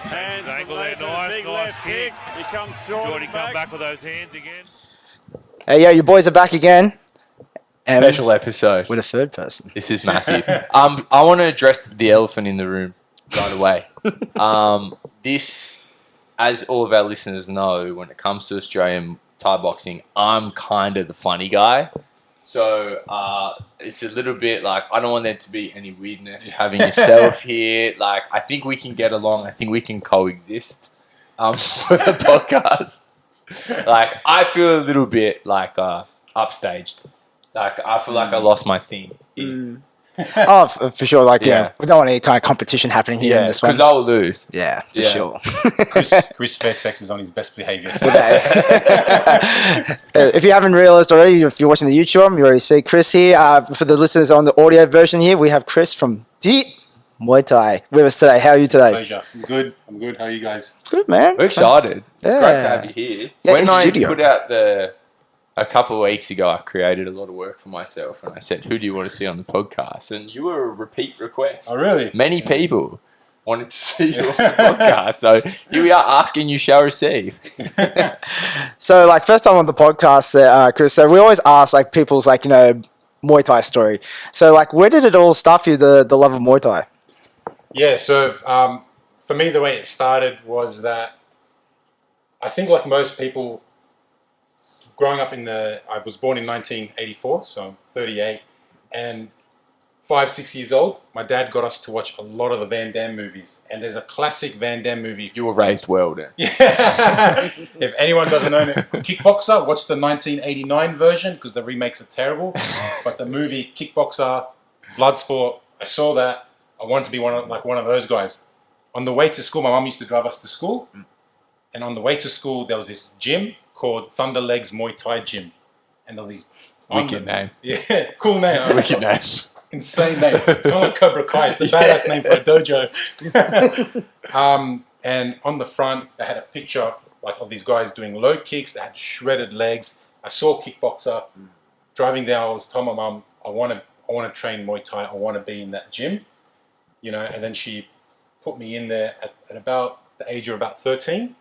Hands His ankle from there, Nathan, nice, big nice left kick. Here comes Jordan, Jordan come back with those hands again. Hey, yo, your boys are back again. And Special episode. with a third person. This is massive. I want to address the elephant in the room right away. This, as all of our listeners know, when it comes to Australian Thai boxing, I'm kind of the funny guy. So it's a little bit like, I don't want there to be any weirdness having yourself here. Like, I think we can get along. I think we can coexist for the podcast. Like, I feel a little bit like upstaged. Like, I feel like I lost my thing. Oh, for sure. Like, Yeah. yeah, we don't want any kind of competition happening here in Yeah, this one. because I'll lose. Yeah, for Yeah. sure. Chris Fairtex is on his best behaviour today. If you haven't realized already, if you're watching the YouTube, you already see Chris here. For the listeners on the audio version here, we have Chris from TEEP Muay Thai with us today. How are you today? Pleasure. I'm good. How are you guys? Good, man. We're excited. Yeah. It's great to have you here. Yeah, when in I studio. put out a couple of weeks ago, I created a lot of work for myself, and I said, "Who do you want to see on the podcast?" And you were a repeat request. Oh, really? Many people wanted to see you on the podcast, so here we are. Asking, you shall receive. So, like, first time on the podcast, Chris, so we always ask, like, people's, like, Muay Thai story. So, like, where did it all start for you, the love of Muay Thai? Yeah, so for me, the way it started was that I think, like most people, growing up I was born in 1984, so I'm 38, and 5-6 years old, my dad got us to watch a lot of the Van Damme movies, and there's a classic Van Damme movie. You were raised well, then. Yeah. If anyone doesn't know it, Kickboxer, watch the 1989 version because the remakes are terrible. But the movie Kickboxer, Bloodsport, I saw that. I wanted to be one of those guys. On the way to school, my mum used to drive us to school, and on the way to school, there was this gym called Thunder Legs Muay Thai Gym, and there were these Wicked name. Yeah, cool name. Wicked name. Insane name. It's kind of like Cobra Kai. It's a badass name for a dojo. And on the front, they had a picture of these guys doing low kicks. They had shredded legs. I saw Kickboxer. Driving there, I was telling my mum, I want to train Muay Thai. I want to be in that gym, And then she put me in there at about the age of about 13.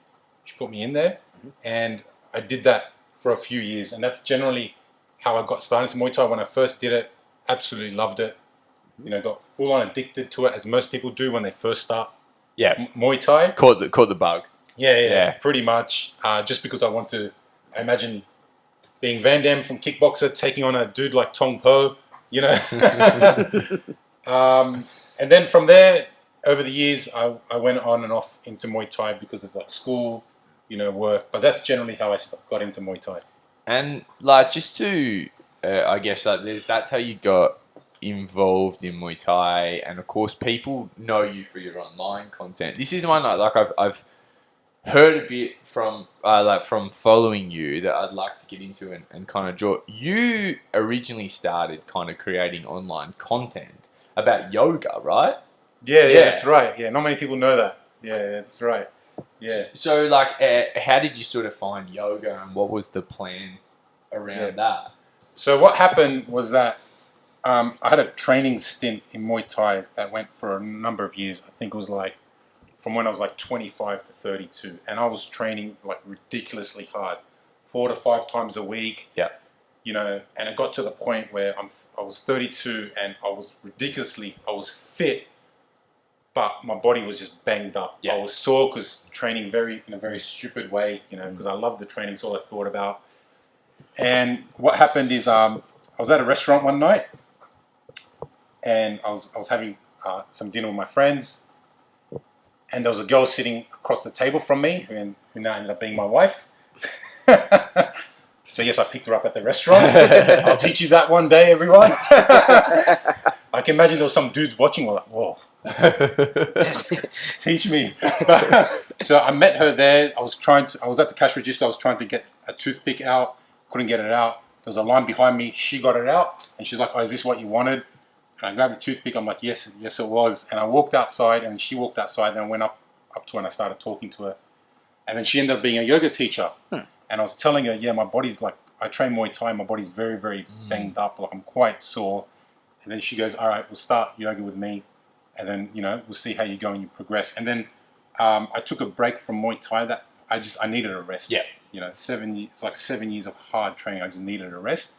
She put me in there, and I did that for a few years. And that's generally how I got started into Muay Thai. When I first did it, absolutely loved it. Got full on addicted to it, as most people do when they first start. Yeah. Muay Thai. Caught the bug. Yeah, pretty much. Just because I imagine being Van Damme from Kickboxer taking on a dude like Tong Po, And then from there, over the years, I went on and off into Muay Thai because of school, work. But that's generally how I got into Muay Thai. And just to, I guess that's how you got involved in Muay Thai, and of course people know you for your online content. This is one I've heard a bit from from following you that I'd like to get into and kind of draw. You originally started kind of creating online content about yoga, right? Yeah, that's right. Yeah, not many people know that. Yeah, that's right. Yeah. So how did you sort of find yoga, and what was the plan around that? So what happened was that I had a training stint in Muay Thai that went for a number of years. I think it was from when I was 25 to 32, and I was training ridiculously hard, 4 to 5 times a week. Yeah. And it got to the point where I was 32 and I was fit, but my body was just banged up. Yeah. I was sore because training in a very stupid way, because I loved the training, it's all I thought about. And what happened is I was at a restaurant one night, and I was having some dinner with my friends, and there was a girl sitting across the table from me who now ended up being my wife. So yes, I picked her up at the restaurant. I'll teach you that one day, everyone. I can imagine there was some dudes watching. Were like, whoa, teach me. So I met her there. I was at the cash register. I was trying to get a toothpick out. Couldn't get it out. There was a line behind me. She got it out, and she's like, "Oh, is this what you wanted?" And I grabbed the toothpick. I'm like, "Yes, it was." And I walked outside, and she walked outside, and I went up to her and I started talking to her. And then she ended up being a yoga teacher. And I was telling her, yeah, my body's I train Muay Thai. My body's very, very banged up. I'm quite sore. And then she goes, all right, we'll start yoga with me. And then, we'll see how you go and you progress. And then I took a break from Muay Thai. That I needed a rest. Yeah. You know, 7 years. It's like 7 years of hard training. I just needed a rest,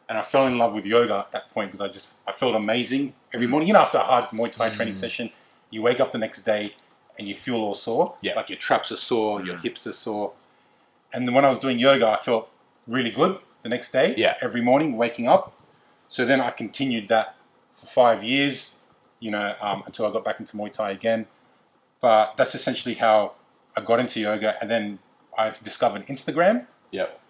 and I fell in love with yoga at that point because I felt amazing every morning. You know, after a hard Muay Thai training session, you wake up the next day and you feel all sore. Yeah. Like your traps are sore, your hips are sore, and then when I was doing yoga, I felt really good the next day. Yeah. Every morning, waking up. So then I continued that for 5 years. You know, until I got back into Muay Thai again. But that's essentially how I got into yoga, and then I've discovered Instagram. Yep.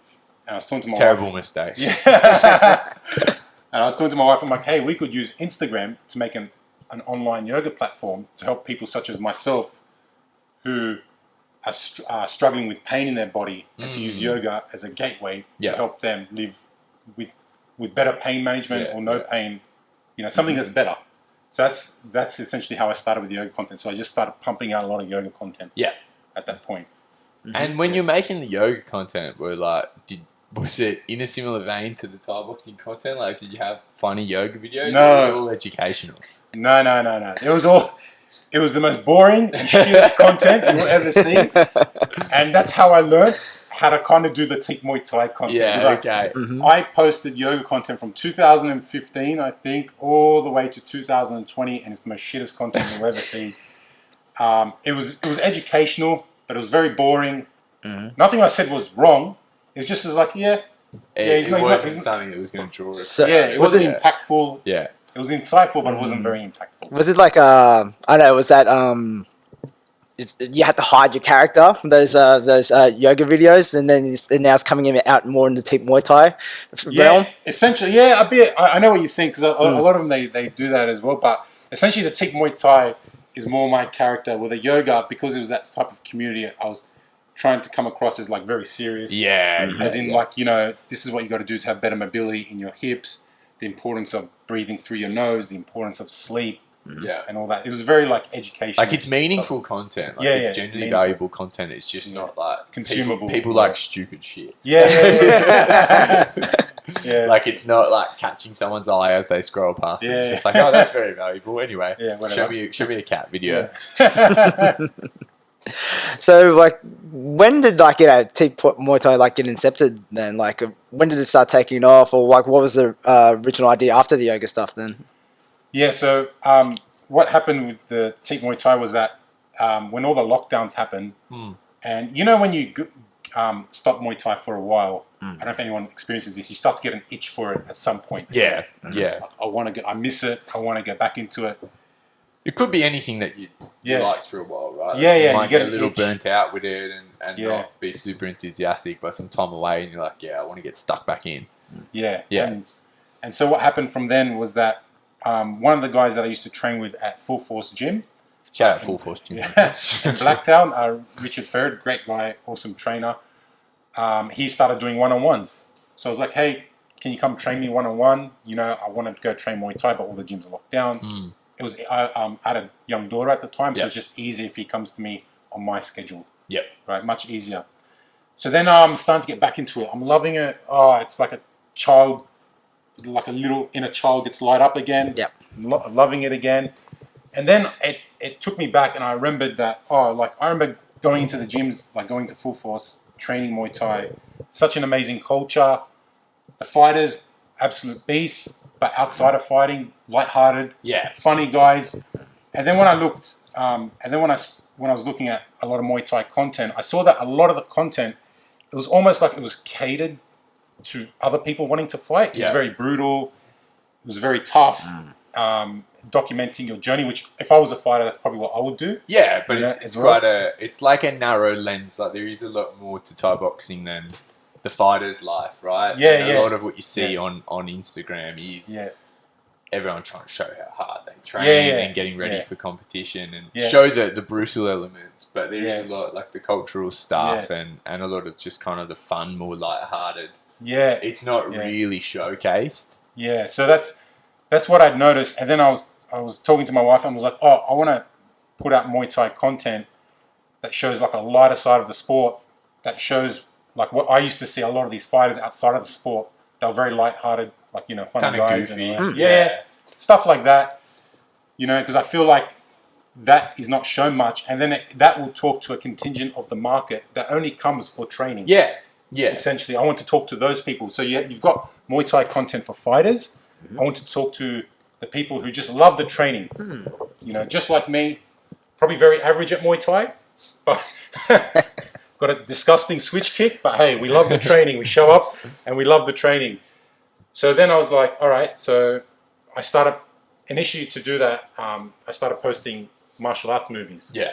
And I was talking to my Terrible wife. mistake. Yeah. And I was talking to my wife. I'm like, hey, we could use Instagram to make an online yoga platform to help people such as myself who are struggling with pain in their body, and to use yoga as a gateway to help them live with better pain management or no pain. You know, something that's better. So that's essentially how I started with yoga content. So I just started pumping out a lot of yoga content. Yeah. At that point. And when you're making the yoga content, was it in a similar vein to the Thai boxing content? Like, did you have funny yoga videos? No. Or was it all educational? No. It was the most boring and shittest content you'll ever see. And that's how I learned how to kind of do the Tick Muay Thai content. Yeah, Like, okay. I posted yoga content from 2015, I think, all the way to 2020, and it's the most shittest content you'll ever see. It was educational, but it was very boring. Nothing I said was wrong. It was just like, It wasn't something that was going to draw us. So, it wasn't impactful. Yeah. It was insightful, but it wasn't very impactful. Was it like I don't know? Was that you had to hide your character from those yoga videos, and then now it's coming out more in the Tick Muay Thai realm? Essentially, a bit. I know what you're saying, because a lot of them they do that as well. But essentially, the Tick Muay Thai is more my character. With the yoga, because it was that type of community, I was trying to come across as like very serious. As in, like, you know, this is what you got to do to have better mobility in your hips. The importance of breathing through your nose. The importance of sleep. And all that. It was very like educational. Like, it's meaningful content. Like, it's genuinely valuable content. It's just not like consumable. People like stupid shit. Yeah. Like, it's not like catching someone's eye as they scroll past. It's just like, oh, that's very valuable. Anyway, show me a cat video. So, like, when did Tick Muay Thai get incepted? Then, like, when did it start taking off, or like, what was the original idea after the yoga stuff? Then. Yeah, so what happened with the Tick Muay Thai was that when all the lockdowns happened, and you know when you stop Muay Thai for a while, I don't know if anyone experiences this, you start to get an itch for it at some point. Yeah. I miss it, I want to get back into it. It could be anything that you liked for a while, right? You might get get a little itch. burnt out with it and not be super enthusiastic, but some time away and you're like, I want to get stuck back in. Yeah. And so what happened from then was that one of the guys that I used to train with at Full Force Gym. Shout out Full Force Gym. In Blacktown, Richard Ferret, great guy, awesome trainer. He started doing one-on-ones. So I was like, hey, can you come train me one-on-one? You know, I wanted to go train Muay Thai, but all the gyms are locked down. It was I had a young daughter at the time, so it's just easy if he comes to me on my schedule. Yep. Right, much easier. So then I'm starting to get back into it. I'm loving it. Oh, it's like a child, like a little inner child gets light up again. Yep. Loving it again. And then it took me back, and I remembered that, I remember going into the gyms, like going to Full Force, training Muay Thai. Such an amazing culture. The fighters, absolute beasts, but outside of fighting, lighthearted, funny guys. And then when I looked, when I was looking at a lot of Muay Thai content, I saw that a lot of the content, it was almost like it was catered to other people wanting to fight. It was very brutal. It was very tough. Documenting your journey, which if I was a fighter, that's probably what I would do. Yeah, but it's like a narrow lens. Like, there is a lot more to Thai boxing than the fighter's life, right? A lot of what you see on Instagram is everyone trying to show how hard they train and getting ready for competition and show the brutal elements. But there is a lot, like the cultural stuff and a lot of just kind of the fun, more lighthearted. Yeah, it's not really showcased. Yeah, so that's what I'd noticed. And then I was talking to my wife and I was like, I want to put out Muay Thai content that shows like a lighter side of the sport, that shows like what I used to see a lot of these fighters outside of the sport. They were very lighthearted, like, you know, funny kind of guys. Goofy. And, stuff like that. You know, because I feel like that is not shown much, and then that will talk to a contingent of the market that only comes for training. Yeah. Yeah. Essentially, I want to talk to those people. So you've got Muay Thai content for fighters. I want to talk to the people who just love the training. You know, just like me, probably very average at Muay Thai, but got a disgusting switch kick. But hey, we love the training. We show up and we love the training. So then I was like, all right. So I started initially to do that. I started posting martial arts movies. Yeah.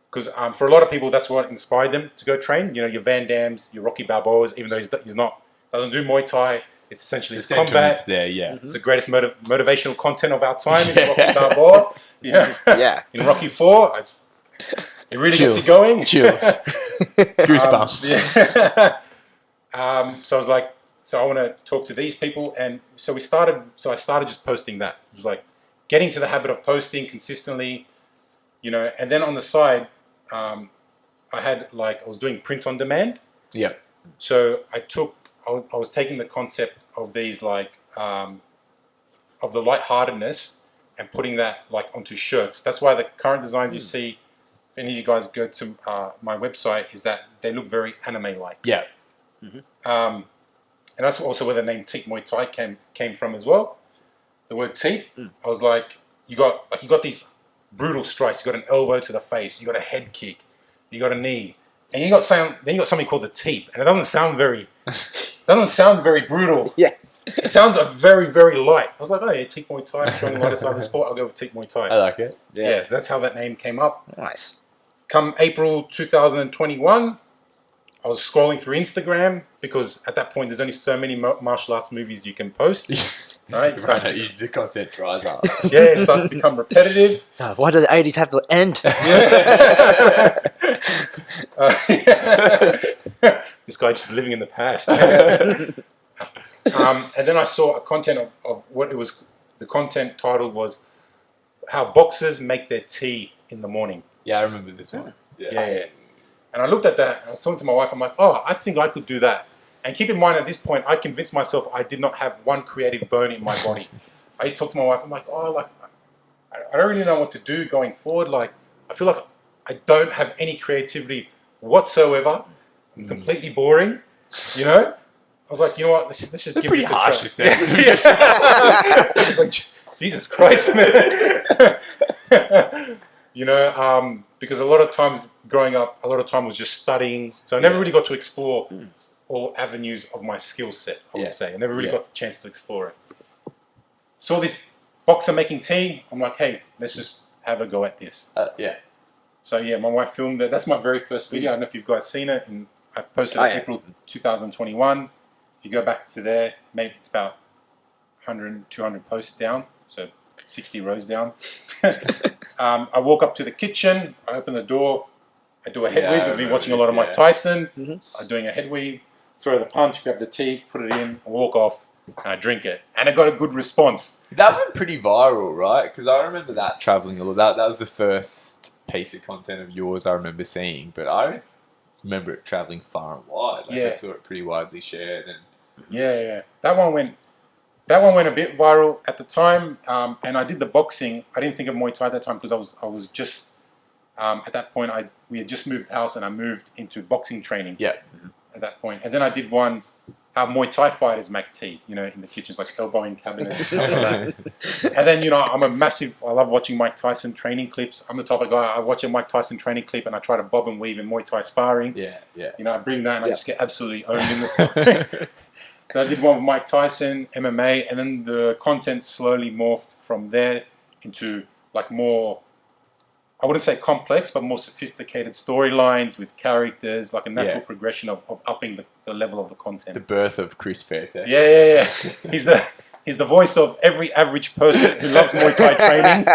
Because for a lot of people, that's what inspired them to go train. You know, your Van Dams, your Rocky Balboas, even though he's doesn't do Muay Thai. It's essentially The combat. sentiment's there, yeah. It's the greatest motivational content of our time. Is Rocky Balboa. Yeah. Yeah. In Rocky 4, it really Chills. gets you going. Chills. Goosebumps. So I was like, so I want to talk to these people, and so I started just posting that. It was like getting to the habit of posting consistently, you know, and then on the side, I was doing print on demand. Yeah. So I was taking the concept of these of the lightheartedness and putting that like onto shirts. That's why the current designs you see, if any of you guys go to my website, is that they look very anime-like. Yeah. And that's also where the name Tick Muay Thai came from as well. The word TEEP. I was like, you got these brutal strikes. You got an elbow to the face. You got a head kick. You got a knee, and you got something called the TEEP, and it doesn't sound very brutal. Yeah. It sounds very, very light. I was like, oh yeah, Tick Muay Thai. I'm showing the lighter side of the sport. I'll go with Tick Muay Thai. I like it. Yeah, so that's how that name came up. Nice. Come April 2021, I was scrolling through Instagram because at that point there's only so many martial arts movies you can post. Right? The content dries up. Yeah, it starts to become repetitive. So why do the 80s have to end? This guy just living in the past. And then I saw a content of what it was. The content title was "How Boxers Make Their Tea in the Morning." Yeah, I remember this one. Yeah. And I looked at that and I was talking to my wife. I'm like, oh, I think I could do that. And keep in mind, at this point, I convinced myself I did not have one creative bone in my body. I used to talk to my wife. I'm like, oh, like I don't really know what to do going forward. Like, I feel like I don't have any creativity whatsoever. I'm completely boring. You know. I was like, you know what? Let's just give pretty this a harsh try. assessment. I was like, Jesus Christ, man. You know, because a lot of times growing up, a lot of time was just studying. So I never really got to explore all avenues of my skill set, I would say. I never really got the chance to explore it. Saw this boxer making tea. I'm like, hey, let's just have a go at this. So yeah, my wife filmed it. That's my very first video. I don't know if you guys seen it. And I posted it April 2021. If you go back to there, maybe it's about 100, 200 posts down. So 60 rows down. I walk up to the kitchen. I open the door. I do a head weave. I've been watching a lot of Mike Tyson. I'm doing a head weave. Throw the punch, grab the tea, put it in, I walk off, and I drink it. And I got a good response. That went pretty viral, right? Because I remember that traveling a lot. That was the first piece of content of yours I remember seeing. But I remember it traveling far and wide. I saw it pretty widely shared. And yeah. That one went a bit viral at the time. And I did the boxing. I didn't think of Muay Thai at that time because I was just at that point we had just moved house and I moved into boxing training. Yeah. At that point, and then I did one how Muay Thai fighters make tea, you know, in the kitchens, like elbowing cabinets, stuff like that. And then, you know, I love watching Mike Tyson training clips. I'm the type of guy, I watch a Mike Tyson training clip and I try to bob and weave in Muay Thai sparring. Yeah. You know, I bring that and I just get absolutely owned in this. So I did one with Mike Tyson, MMA, and then the content slowly morphed from there into like more, I wouldn't say complex, but more sophisticated storylines with characters, like a natural progression of upping the level of the content. The birth of Chris Fairtex. Yeah. He's the voice of every average person who loves Muay Thai training.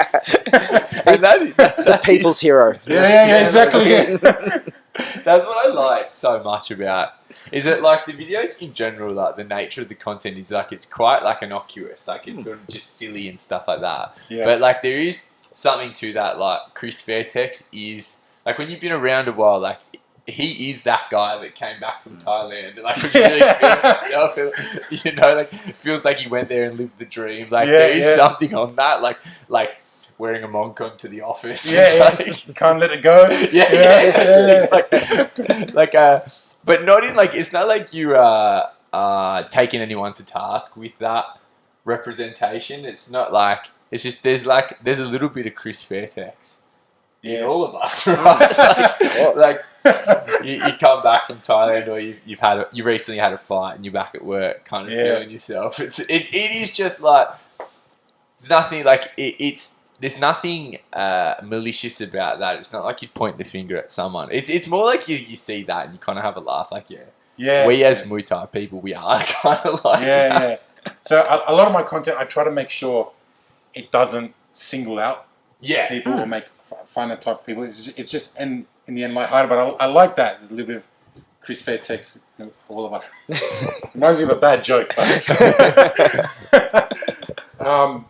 The people's hero. Yeah, exactly. That's what I like so much about. Is it like the videos in general, like the nature of the content is like it's quite like innocuous, like it's sort of just silly and stuff like that. Yeah. But like there is something to that, like Chris Fairtex is like when you've been around a while, like he is that guy that came back from Thailand and like was really feeling himself, you know, like feels like he went there and lived the dream. Like there is something on that, like wearing a moncon to the office. Yeah, Like, can't let it go. yeah. But not in like, it's not like you taking anyone to task with that representation. It's not like, it's just there's a little bit of Chris Fairtex in all of us, right? You come back from Thailand, or you recently had a fight and you're back at work, kind of feeling yourself. It is just like, it's nothing like there's nothing malicious about that. It's not like you'd point the finger at someone. It's more like you see that and you kind of have a laugh, like we as Muay Thai people, we are kind of like that. So a lot of my content, I try to make sure it doesn't single out people or make fun of type of people. It's just in the end lighthearted, but I like that. There's a little bit of Chris Fairtex in all of us. Reminds me of a bad joke.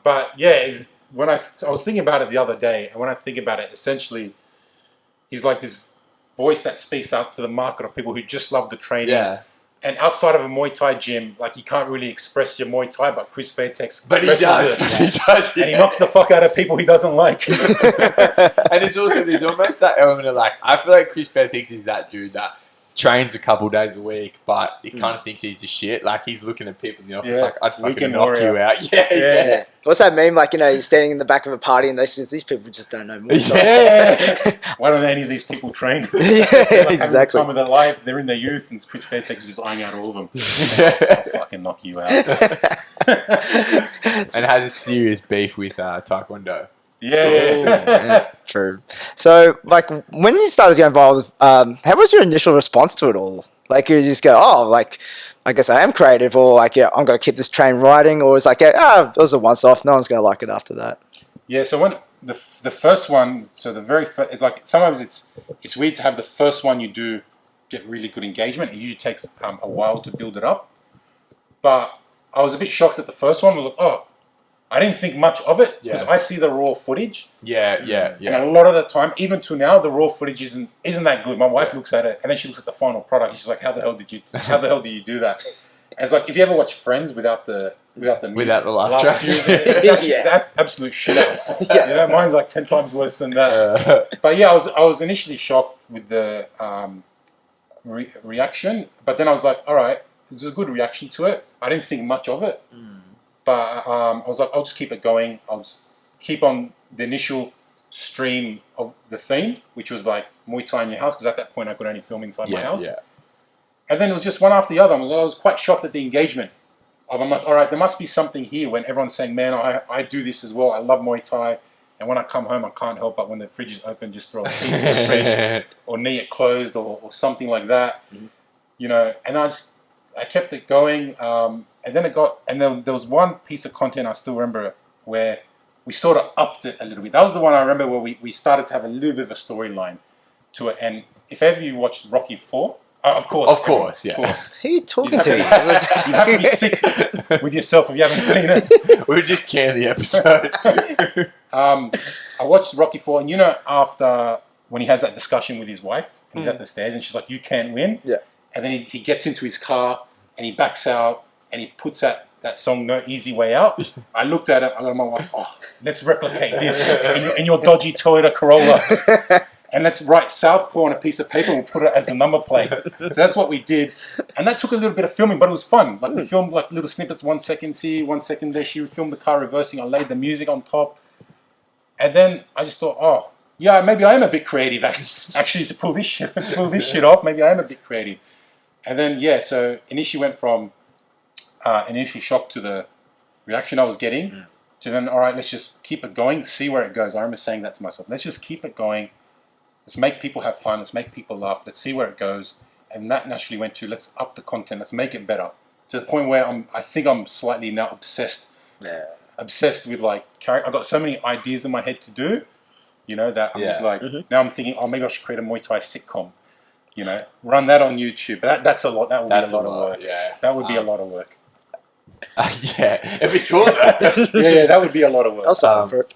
But yeah, when I was thinking about it the other day, and when I think about it, essentially, he's like this voice that speaks out to the market of people who just love the training. Yeah. And outside of a Muay Thai gym, like you can't really express your Muay Thai, but Chris Fairtex But he does. and he knocks the fuck out of people he doesn't like. And there's almost that element of like, I feel like Chris Fairtex is that dude that trains a couple days a week, but he kind of thinks he's the shit. Like he's looking at people in the office like, I'd fucking knock you out. Yeah. What's that meme? Like, he's standing in the back of a party and these people just don't know more. Why don't any of these people train? Exactly. Time of their life, they're in their youth, and Chris Fairtex is just eyeing out all of them. I'll fucking knock you out. And has a serious beef with Taekwondo. Yeah. True. So, like, when you started getting involved, how was your initial response to it all? Like, you just go, oh, like, I guess I am creative, or like, I'm going to keep this train riding, or it's like, it was a once-off, no one's going to like it after that. Yeah, so when the first one, so the very first, like, sometimes it's weird to have the first one you do get really good engagement. It usually takes a while to build it up. But I was a bit shocked at the first one. I was like, oh, I didn't think much of it because I see the raw footage. Yeah. And a lot of the time, even to now, the raw footage isn't that good. My wife looks at it and then she looks at the final product and she's like, "How the hell did you do that?" And it's like, if you ever watch Friends without the laugh track, it's absolute shit house. Mine's like 10 times worse than that. But yeah, I was initially shocked with the reaction, but then I was like, all right, there's a good reaction to it. I didn't think much of it. But I was like, I'll just keep it going. I'll just keep on the initial stream of the theme, which was like Muay Thai in your house, because at that point I could only film inside my house. And then it was just one after the other. I was quite shocked at the engagement. I'm like, all right, there must be something here when everyone's saying, man, I do this as well. I love Muay Thai. And when I come home, I can't help but when the fridge is open, just throw a pizza in the fridge or knee it closed or something like that. And I kept it going. And then there was one piece of content I still remember where we sort of upped it a little bit. That was the one I remember where we started to have a little bit of a storyline to it. And if ever you watched Rocky 4, of course. Who are you talking to? You have to be sick with yourself if you haven't seen it. We were just canning the episode. I watched Rocky 4, and after when he has that discussion with his wife, he's at the stairs, and she's like, "You can't win." Yeah. And then he gets into his car, and he backs out, and he puts that song "No Easy Way Out." I looked at it, I got to my wife, "Oh, let's replicate this in your dodgy Toyota Corolla. And let's write Southpaw on a piece of paper and we'll put it as the number plate." So that's what we did. And that took a little bit of filming, but it was fun. Like we filmed like little snippets, 1 second here, 1 second there. She filmed the car reversing. I laid the music on top. And then I just thought, oh, yeah, maybe I am a bit creative actually to pull this shit off. Maybe I am a bit creative. And then, so initially went from initially shock to the reaction I was getting to then, all right, let's just keep it going, see where it goes. I remember saying that to myself. Let's just keep it going. Let's make people have fun. Let's make people laugh. Let's see where it goes. And that naturally went to, let's up the content. Let's make it better. To the point where I think I'm slightly now obsessed with like character. I've got so many ideas in my head to do, that I'm just like, now I'm thinking, oh, maybe I should create a Muay Thai sitcom. Run that on YouTube. But that's a lot. That would be a lot of work. Yeah. That would be a lot of work. It'd be cool though. yeah, that would be a lot of work. I'll sign up for it.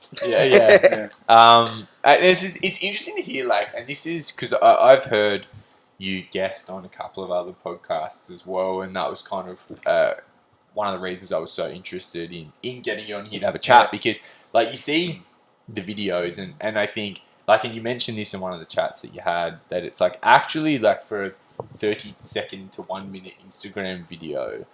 It's interesting to hear, like, and this is because I've heard you guest on a couple of other podcasts as well, and that was kind of one of the reasons I was so interested in getting you on here to have a chat, because like you see the videos, and I think like, and you mentioned this in one of the chats that you had, that it's like actually like for a 30-second to 1 minute Instagram video,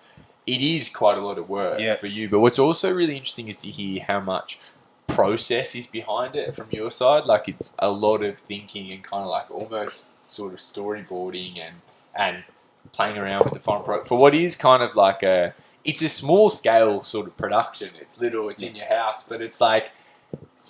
it is quite a lot of work for you. But what's also really interesting is to hear how much process is behind it from your side. Like, it's a lot of thinking and kind of like almost sort of storyboarding and playing around with the final product for what is kind of like it's a small scale sort of production. It's little, it's in your house, but it's like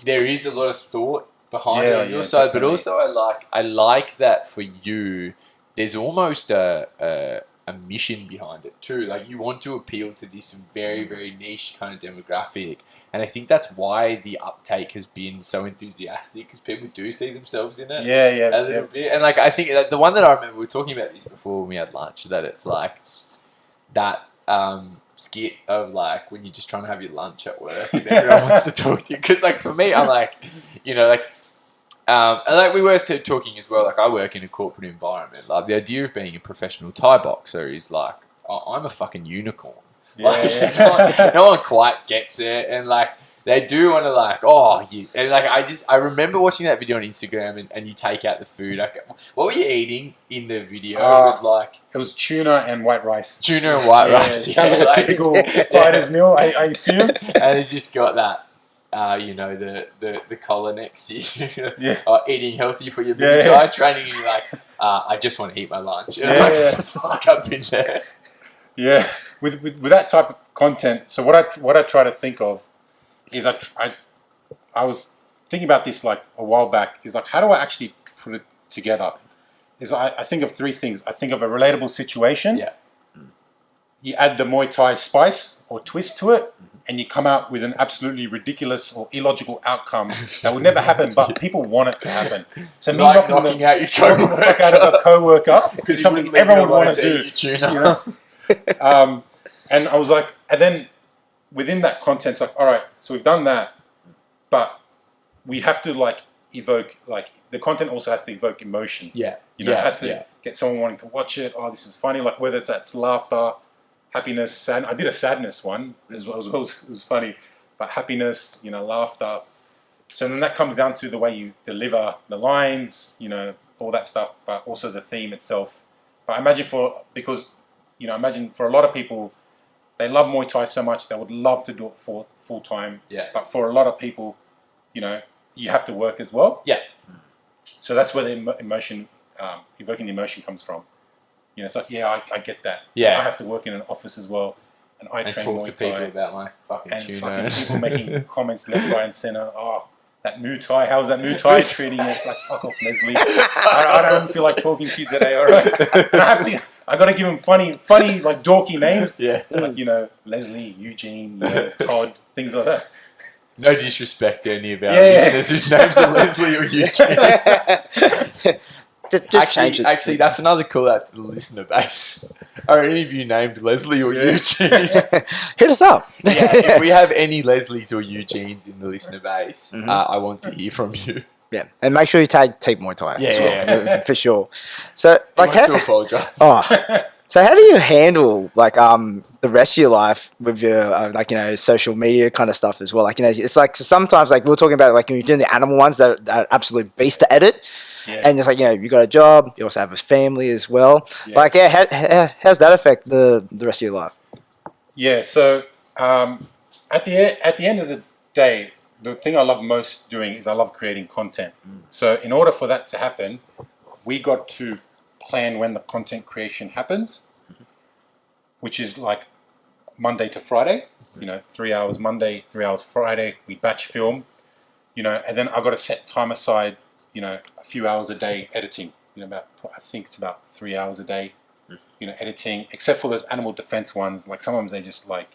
there is a lot of thought behind it on your side. Definitely. But also I like that for you, there's almost a mission behind it too. Like, you want to appeal to this very, very niche kind of demographic, and I think that's why the uptake has been so enthusiastic, because people do see themselves in it a little bit. And like, I think the one that I remember, we were talking about this before when we had lunch, that it's like that skit of like when you're just trying to have your lunch at work and everyone wants to talk to you, because like for me, I'm like, you know, like and like we were talking as well, like I work in a corporate environment. Like, the idea of being a professional Thai boxer is like, I'm a fucking unicorn. No one quite gets it, and like they do want to like, and like I remember watching that video on Instagram, and you take out the food. Like, what were you eating in the video? It was tuna and white rice. Tuna and white rice. Sounds like a typical fighter's meal, I assume. And it's just got that. You know, the collar next to you, eating healthy for your Muay Thai training, and you're like, I just want to eat my lunch. And fuck, I've been there. Yeah, with that type of content. So what I try to think of is I was thinking about this like a while back. Is like, how do I actually put it together? Is I think of three things. I think of a relatable situation. Yeah. You add the Muay Thai spice or twist to it, and you come out with an absolutely ridiculous or illogical outcome that would never happen, but people want it to happen. So me like knocking out your coworker, out of a coworker, is something everyone would want to do. You know? And I was like, and then within that content, it's like, all right, so we've done that, but we have to like evoke, like the content also has to evoke emotion. Yeah. You know, it has to get someone wanting to watch it. Oh, this is funny. Like, whether it's laughter, happiness, sad. I did a sadness one as well. It was funny, but happiness, you know, laughter. So then that comes down to the way you deliver the lines, you know, all that stuff, but also the theme itself. But imagine for a lot of people, they love Muay Thai so much, they would love to do it for full time. Yeah. But for a lot of people, you know, you have to work as well. Yeah. So that's where the emotion, evoking the emotion comes from. You know, it's like, I get that. Yeah. I have to work in an office as well, and I train talk Muay to Thai. people about my fucking and tuna. fucking people making comments left, right, and center. Oh, that Muay Thai. How's that Muay Thai treating you? It's like, fuck off, Leslie. I don't feel like talking to you today. All right. And I got to give them funny, like dorky names. Yeah. Like, you know, Leslie, Eugene, Todd, things like that. No disrespect to any of our listeners whose names are Leslie or Eugene. Just change it. Actually, that's another call out to the listener base. Are any of you named Leslie or Eugene? Hit us up. If we have any Leslies or Eugenes in the listener base, I want to hear from you. Yeah, and make sure you tag Tick Muay Thai as well, for sure. So, I like, still apologise. So how do you handle like the rest of your life with your like, you know, social media kind of stuff as well? Like, you know, it's like sometimes like we were talking about like when you're doing the animal ones that are absolute beast to edit. Yeah. And it's like, you know, you got a job, you also have a family as well. Yeah. Like, how's that affect the rest of your life? Yeah, so at the end of the day, the thing I love most doing is I love creating content. So in order for that to happen, we got to plan when the content creation happens, which is like Monday to Friday. You know, 3 hours Monday, 3 hours Friday. We batch film, you know, and then I've got to set time aside, you know, a few hours a day editing. You know, I think it's about 3 hours a day, you know, editing. Except for those animal defense ones, like sometimes they just like,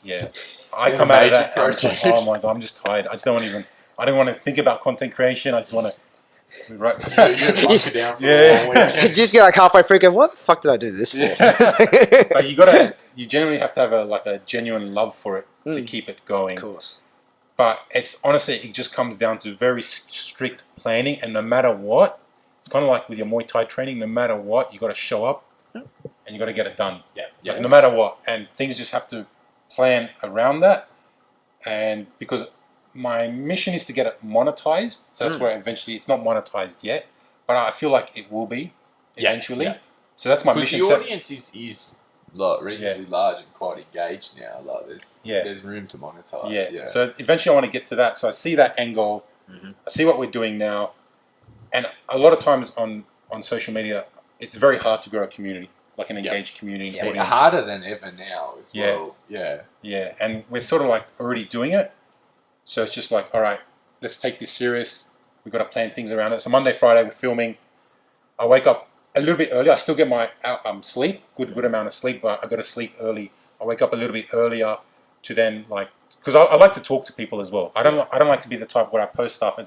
I come out of that. And I'm just like, oh my god, I'm just tired. I just don't want to think about content creation. I just want to. Right. You just get like halfway through, go, what the fuck did I do this for? But you generally have to have a genuine love for it to keep it going. Of course. But it's honestly, it just comes down to very strict planning, and no matter what, it's kind of like with your Muay Thai training. No matter what, you got to show up, and you got to get it done. Yeah. Like, no matter what, and things just have to plan around that, and because my mission is to get it monetized. So that's where eventually it's not monetized yet, but I feel like it will be eventually. Yeah. So that's my Because mission. the audience is like reasonably large and quite engaged now. Like there's room to monetize. Yeah. So eventually I want to get to that. So I see that end goal. I see what we're doing now, and a lot of times on social media, it's very hard to grow a community, like an engaged community. Yeah, harder than ever now as well. Yeah. Yeah, and we're sort of like already doing it. So it's just like, all right, let's take this serious. We've got to plan things around it. So Monday, Friday, we're filming. I wake up a little bit earlier. I still get my sleep, good amount of sleep, but I got to sleep early. I wake up a little bit earlier to then like, because I like to talk to people as well. I don't like to be the type where I post stuff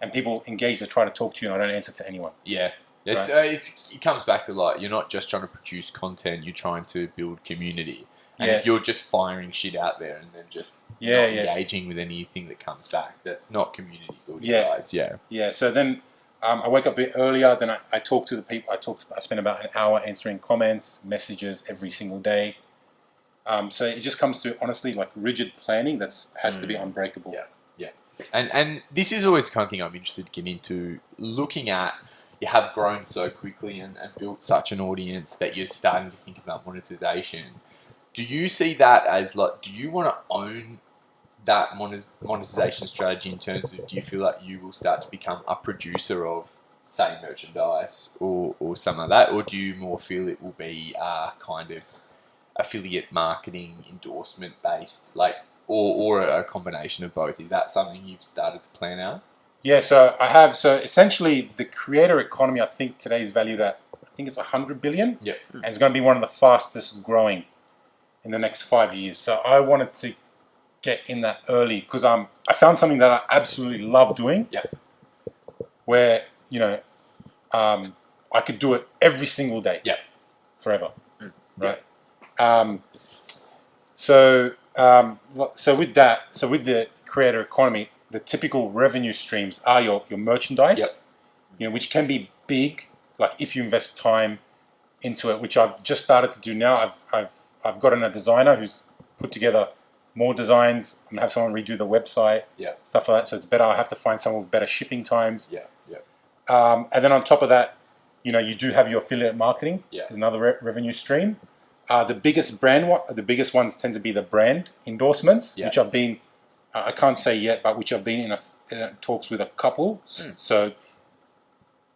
and people engage to try to talk to you and I don't answer to anyone. Yeah. It comes back to like, you're not just trying to produce content, you're trying to build community. And if you're just firing shit out there and then just not engaging with anything that comes back, that's not community building, guys. Yeah. So then I wake up a bit earlier. Then I talk to the people. I spend about an hour answering comments, messages every single day. So it just comes to honestly like rigid planning that has to be unbreakable. Yeah. And this is always the kind of thing I'm interested to get into. Looking at, you have grown so quickly and built such an audience that you're starting to think about monetization. Do you see that as like, do you want to own that monetization strategy in terms of, do you feel like you will start to become a producer of, say, merchandise or something like that? Or do you more feel it will be kind of affiliate marketing, endorsement based, like, or a combination of both? Is that something you've started to plan out? Yeah, so I have. So essentially, the creator economy, I think today is valued at, I think it's 100 billion. Yeah. And it's going to be one of the fastest growing in the next 5 years. So I wanted to get in that early because I found something that I absolutely love doing. Yeah. Where, I could do it every single day. Yeah. Forever. Right. So with the creator economy, the typical revenue streams are your merchandise, which can be big, like if you invest time into it, which I've just started to do now. I've gotten a designer who's put together more designs. I'm gonna have someone redo the website, stuff like that. So it's better. I have to find someone with better shipping times. And then on top of that, you do have your affiliate marketing. Is another revenue stream. The biggest ones tend to be the brand endorsements, which I've been, I can't say yet, but which I've been in talks with a couple. So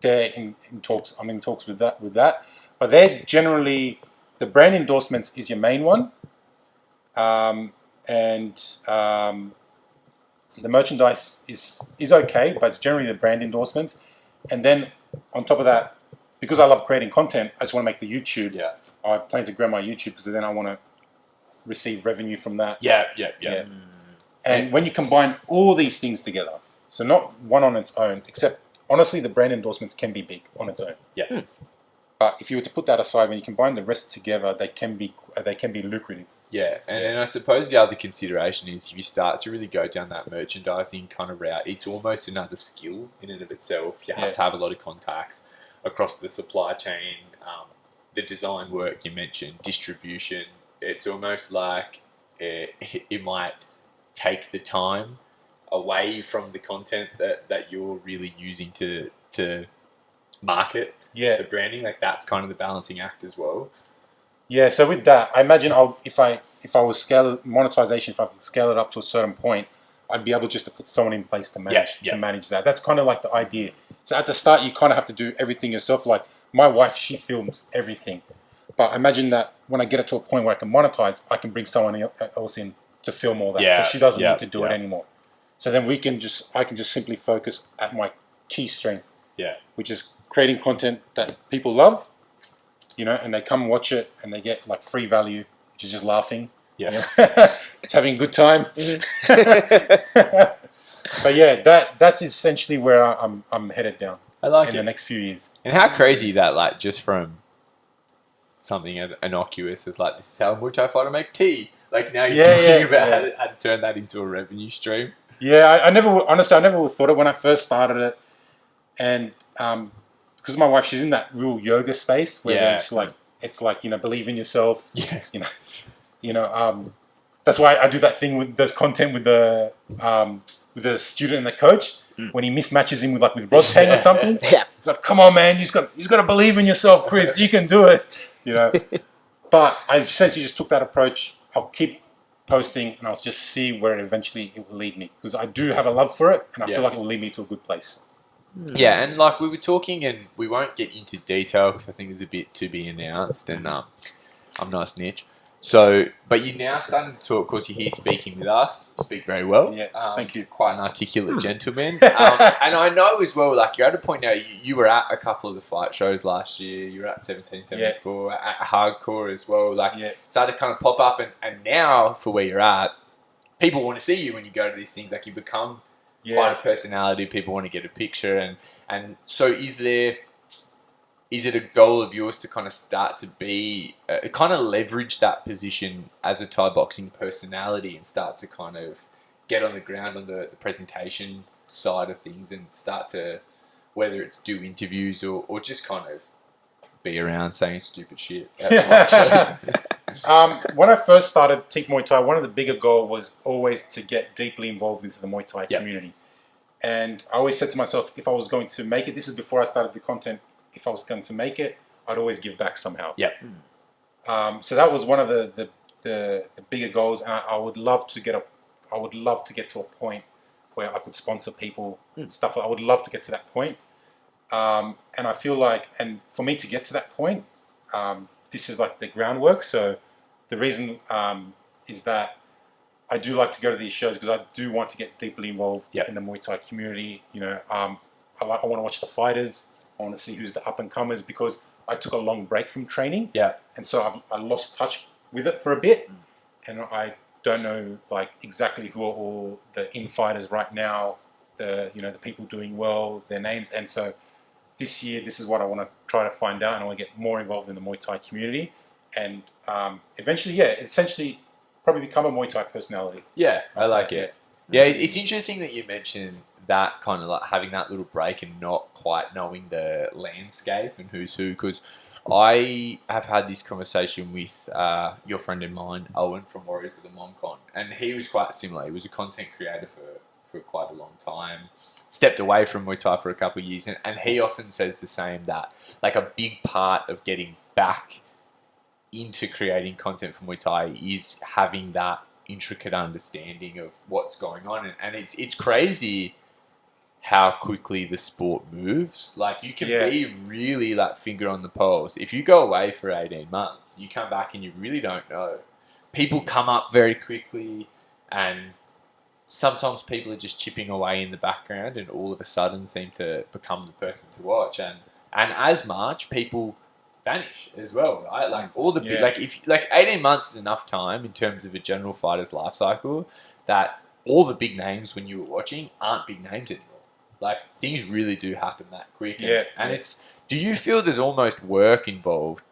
they're in talks. I'm in talks with that. But they're generally, the brand endorsements is your main one, and the merchandise is okay, but it's generally the brand endorsements. And then on top of that, because I love creating content, I just want to make the YouTube. I plan to grow my YouTube because then I want to receive revenue from that. And when you combine all these things together, so not one on its own, except honestly, the brand endorsements can be big on its own. But if you were to put that aside, when you combine the rest together, they can be lucrative. And I suppose the other consideration is if you start to really go down that merchandising kind of route, it's almost another skill in and of itself. You have to have a lot of contacts across the supply chain, the design work you mentioned, distribution. It's almost like it might take the time away from the content that you're really using to market the branding. Like that's kind of the balancing act as well. So with that, I imagine if I was monetization, if I could scale it up to a certain point, I'd be able just to put someone in place to manage that. That's kind of like the idea. So at the start, you kind of have to do everything yourself. Like my wife, she films everything. But I imagine that when I get it to a point where I can monetize, I can bring someone else in to film all that. So she doesn't need to do it anymore. So then I can just simply focus at my key strength, which is creating content that people love, and they come and watch it and they get like free value, which is just laughing. It's having a good time. But that's essentially where I'm headed down. I like in the next few years. And how crazy that, like, just from something as innocuous as like, this is how a Muay Thai fighter makes tea. Like now you're talking about how to turn that into a revenue stream. I never would thought it when I first started it, and because my wife, she's in that real yoga space where it's like believe in yourself. That's why I do that thing with those content with the with the student and the coach when he mismatches him with rod tang or something. Yeah. He's like, "Come on, man! You just got to believe in yourself, Chris. You can do it." You know. But I essentially just took that approach. I'll keep posting, and I'll just see where it will lead me, because I do have a love for it, and I feel like it will lead me to a good place. Yeah, and like we were talking, and we won't get into detail because I think there's a bit to be announced, and I'm not a snitch. So, but you're now starting to talk, of course, you're here speaking with us. You speak very well. Yeah, thank you. Quite an articulate gentleman. And I know as well, like, you're at a point now, you were at a couple of the fight shows last year. You were at 1774, at Hardcore as well. Like, started to kind of pop up. And now, for where you're at, people want to see you when you go to these things. Like, you become quite a personality. People want to get a picture. And so is it a goal of yours to kind of start to be, kind of leverage that position as a Thai boxing personality and start to kind of get on the ground on the presentation side of things and start to, whether it's do interviews or just kind of be around saying stupid shit? When I first started Tick Muay Thai, one of the bigger goals was always to get deeply involved into the Muay Thai community. And I always said to myself, if I was going to make it, this is before I started the content, if I was going to make it, I'd always give back somehow. Yeah. So that was one of the bigger goals, and I would love to get to a point where I could sponsor people, stuff. I would love to get to that point. And I feel like, and for me to get to that point, this is like the groundwork. So the reason is that I do like to go to these shows because I do want to get deeply involved in the Muay Thai community. You know, I want to watch the fighters. I want to see who's the up-and-comers, because I took a long break from training. Yeah. And so I lost touch with it for a bit. And I don't know, like, exactly who are all the in-fighters right now, the people doing well, their names. And so this year, this is what I want to try to find out, and I want to get more involved in the Muay Thai community. And eventually, essentially probably become a Muay Thai personality. Yeah, I like it. Yeah, it's interesting that you mentioned that, kind of like having that little break and not quite knowing the landscape and who's who, because I have had this conversation with your friend of mine, Owen from Warriors of the MomCon, and he was quite similar. He was a content creator for quite a long time, stepped away from Muay Thai for a couple of years, and he often says the same, that like a big part of getting back into creating content for Muay Thai is having that intricate understanding of what's going on, and it's crazy how quickly the sport moves. Like, you can be really like finger on the pulse. If you go away for 18 months, you come back and you really don't know. People come up very quickly, and sometimes people are just chipping away in the background and all of a sudden seem to become the person to watch. And as much, people vanish as well, right? Like all the big, like 18 months is enough time in terms of a general fighter's life cycle that all the big names when you were watching aren't big names anymore. Like, things really do happen that quick. And it's, do you feel there's almost work involved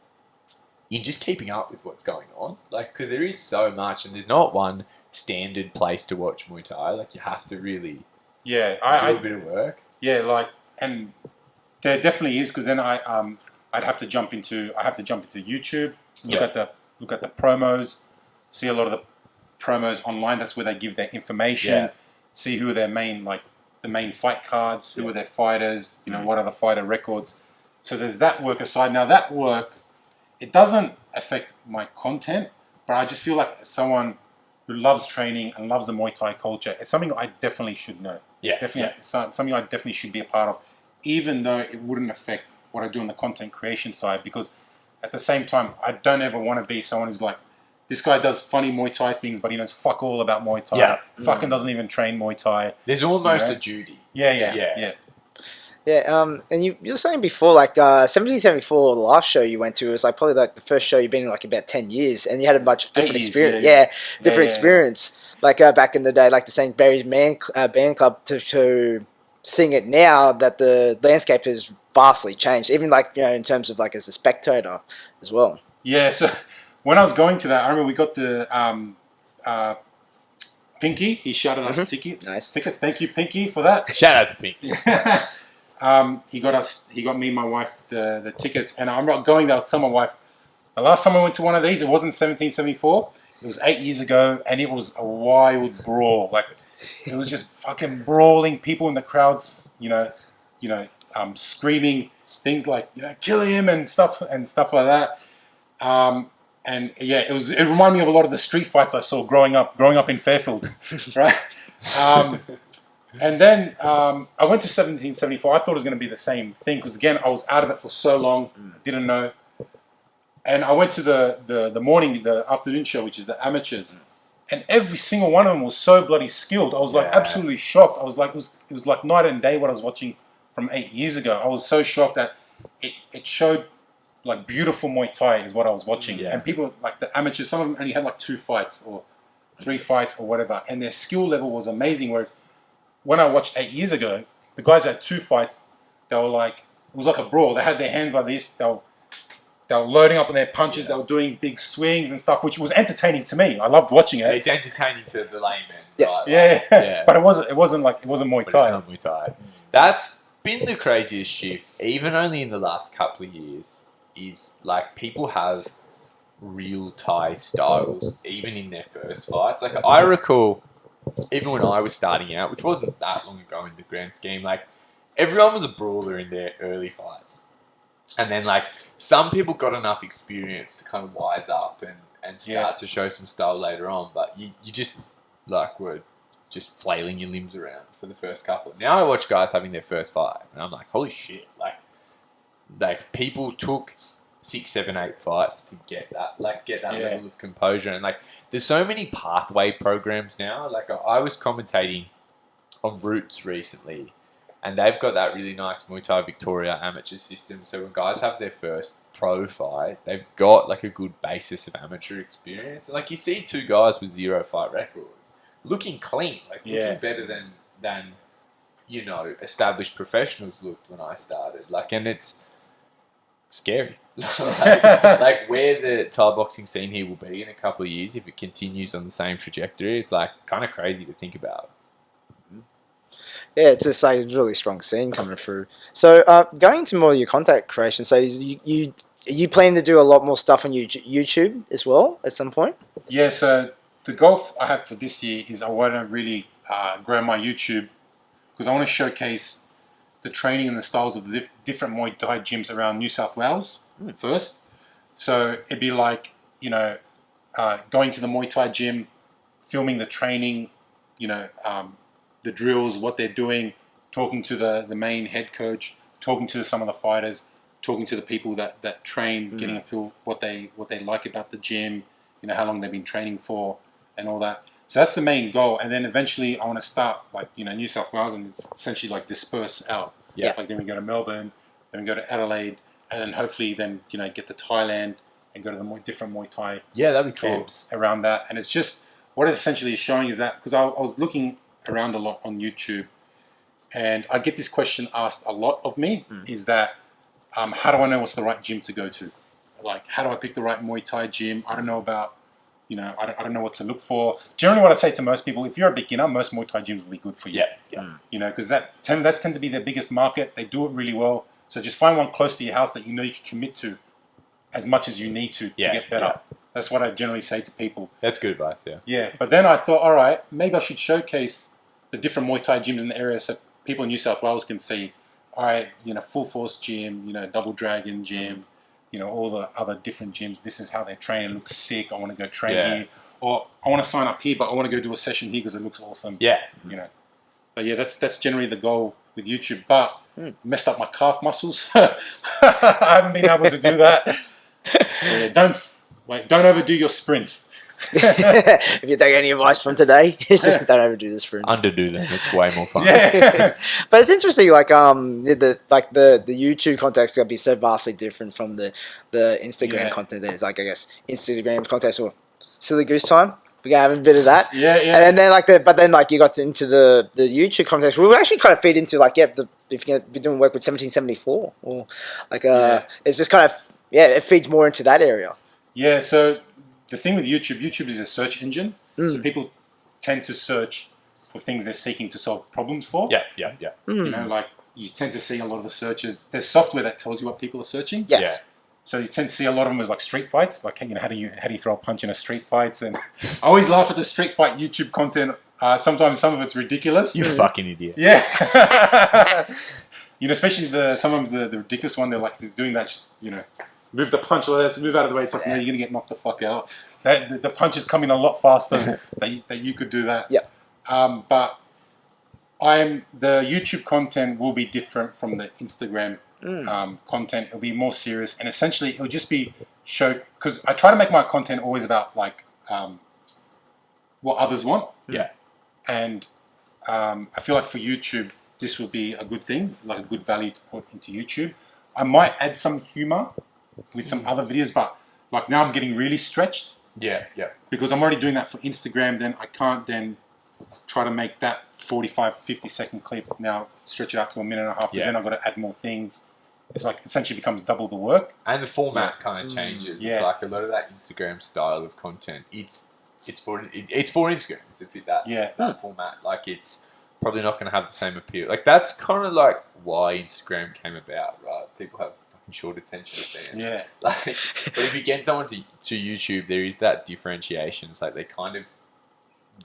in just keeping up with what's going on? Like, because there is so much, and there's not one standard place to watch Muay Thai. Like, you have to really do a bit of work. Yeah, like, and there definitely is, because then I'd have to jump into YouTube, look at the promos, see a lot of the promos online. That's where they give their information, see who are their main, like, the main fight cards, who are their fighters, what are the fighter records. So there's that work aside. Now that work, it doesn't affect my content, but I just feel like as someone who loves training and loves the Muay Thai culture, it's something I definitely should know. It's definitely something I definitely should be a part of, even though it wouldn't affect what I do on the content creation side, because at the same time, I don't ever want to be someone who's like, this guy does funny Muay Thai things, but he knows fuck all about Muay Thai. Fucking doesn't even train Muay Thai. There's almost a duty. Yeah, and you were saying before, like, 1774, the last show you went to, was like probably like the first show you've been in like about 10 years, and you had a much different experience. Different experience. Like, back in the day, like the St. Barry's Band Club, to seeing it now that the landscape has vastly changed, even like, in terms of like as a spectator as well. Yeah, so when I was going to that, I remember we got the Pinky. He shouted us tickets. Nice. Thank you, Pinky, for that. Shout out to Pinky. He got me and my wife the tickets, and I'm not going there. I was telling my wife, the last time I went to one of these, it wasn't 1774. It was 8 years ago, and it was a wild brawl. Like, It was just fucking brawling, people in the crowds, screaming things like, kill him and stuff like that. And yeah, it reminded me of a lot of the street fights I saw growing up in Fairfield, right? And then I went to 1774. I thought it was going to be the same thing because again, I was out of it for so long, I didn't know. And I went to the afternoon show, which is the amateurs, and every single one of them was so bloody skilled. I was like absolutely shocked. I was like, it was like night and day what I was watching from 8 years ago. I was so shocked that it showed like beautiful Muay Thai is what I was watching. Yeah. And people like the amateurs, some of them only had like 2 fights or 3 fights or whatever, and their skill level was amazing. Whereas when I watched 8 years ago, the guys that had 2 fights, they were like, it was like a brawl. They had their hands like this. They were loading up on their punches. They were doing big swings and stuff, which was entertaining to me. I loved watching it. It's entertaining to the layman. Yeah. Right? Yeah. But it wasn't Muay But Thai. it's not Muay Thai. That's been the craziest shift, even only in the last couple of years, is like people have real Thai styles, even in their first fights. Like I recall, even when I was starting out, which wasn't that long ago in the grand scheme, like everyone was a brawler in their early fights. And then like some people got enough experience to kind of wise up and start to show some style later on. But you just like were just flailing your limbs around for the first couple. Now I watch guys having their first fight and I'm like, holy shit, like people took 6, 7, 8 fights to get that level of composure. And like there's so many pathway programs now. Like I was commentating on Roots recently, and they've got that really nice Muay Thai Victoria amateur system. So when guys have their first pro fight, they've got like a good basis of amateur experience. And like you see 2 guys with 0 fight records, looking clean, like looking better than established professionals looked when I started. Like, and it's scary. like where the Thai boxing scene here will be in a couple of years if it continues on the same trajectory, it's like kind of crazy to think about. Yeah, it's just like a really strong scene coming through. So, going into more of your content creation, so you plan to do a lot more stuff on YouTube as well at some point? Yeah, so the goal I have for this year is I want to really grow my YouTube because I want to showcase the training and the styles of the different Muay Thai gyms around New South Wales first. So it'd be like, going to the Muay Thai gym, filming the training, the drills, what they're doing, talking to the main head coach, talking to some of the fighters, talking to the people that train, getting a feel what they like about the gym, how long they've been training for and all that. So that's the main goal. And then eventually I want to start like, New South Wales and it's essentially like disperse out. Yeah. Like then we go to Melbourne, then we go to Adelaide, and then hopefully then, get to Thailand and go to the different Muay Thai that'd be cool. camps around that. And it's just, what it essentially is showing is that, because I was looking around a lot on YouTube, and I get this question asked a lot of me, is that how do I know what's the right gym to go to? Like, how do I pick the right Muay Thai gym? I don't know about, I don't know what to look for. Generally what I say to most people, if you're a beginner, most Muay Thai gyms will be good for you. Because that's tend to be their biggest market. They do it really well. So just find one close to your house that you can commit to as much as you need to get better. Yeah. That's what I generally say to people. That's good advice, yeah. Yeah, but then I thought, all right, maybe I should showcase the different Muay Thai gyms in the area so people in New South Wales can see, all right, Full Force Gym, Double Dragon Gym, all the other different gyms. This is how they train. It looks sick. I want to go train here. Or I want to sign up here, but I want to go do a session here because it looks awesome. Yeah. But yeah, that's generally the goal with YouTube. But messed up my calf muscles. I haven't been able to do that. Yeah, don't overdo your sprints. If you take any advice from today, it's just don't overdo the sprints. Underdo them. It's way more fun. Yeah. But it's interesting, like the YouTube content's gonna be so vastly different from the Instagram content. There's like, I guess, Instagram content or silly goose time. We're gonna have a bit of that. Yeah. And then you got into the YouTube context. We'll actually kind of feed into like if you're gonna be doing work with 1774 or like it's just kind of it feeds more into that area. Yeah. So the thing with YouTube is a search engine. So people tend to search for things they're seeking to solve problems for. Yeah. Like you tend to see a lot of the searches. There's software that tells you what people are searching. Yes. Yeah. So you tend to see a lot of them as like street fights, like how do you throw a punch in a street fight? And I always laugh at the street fight YouTube content Sometimes some of it's ridiculous. You fucking idiot. Yeah. Especially sometimes the ridiculous one, they're like, he's doing that, move the punch, let's move out of the way. It's like, no, you're going to get knocked the fuck out. The punch is coming a lot faster that you could do that. Yeah. But the YouTube content will be different from the Instagram content. It'll be more serious, and essentially it'll just be because I try to make my content always about like what others want. Yeah. And I feel like for YouTube, this would be a good thing, like a good value to put into YouTube. I might add some humor with some other videos, but like now I'm getting really stretched. Yeah. Because I'm already doing that for Instagram, then I can't then try to make that 45, 50-second clip now stretch it out to a minute and a half, because then I've got to add more things. It's like essentially becomes double the work. And the format kind of changes. Yeah. It's like a lot of that Instagram style of content. It's for Instagram to fit that format. Like it's probably not going to have the same appeal. Like that's kind of like why Instagram came about, right? People have fucking short attention spans. Yeah. Like, but if you get someone to YouTube, there is that differentiation. It's like they're kind of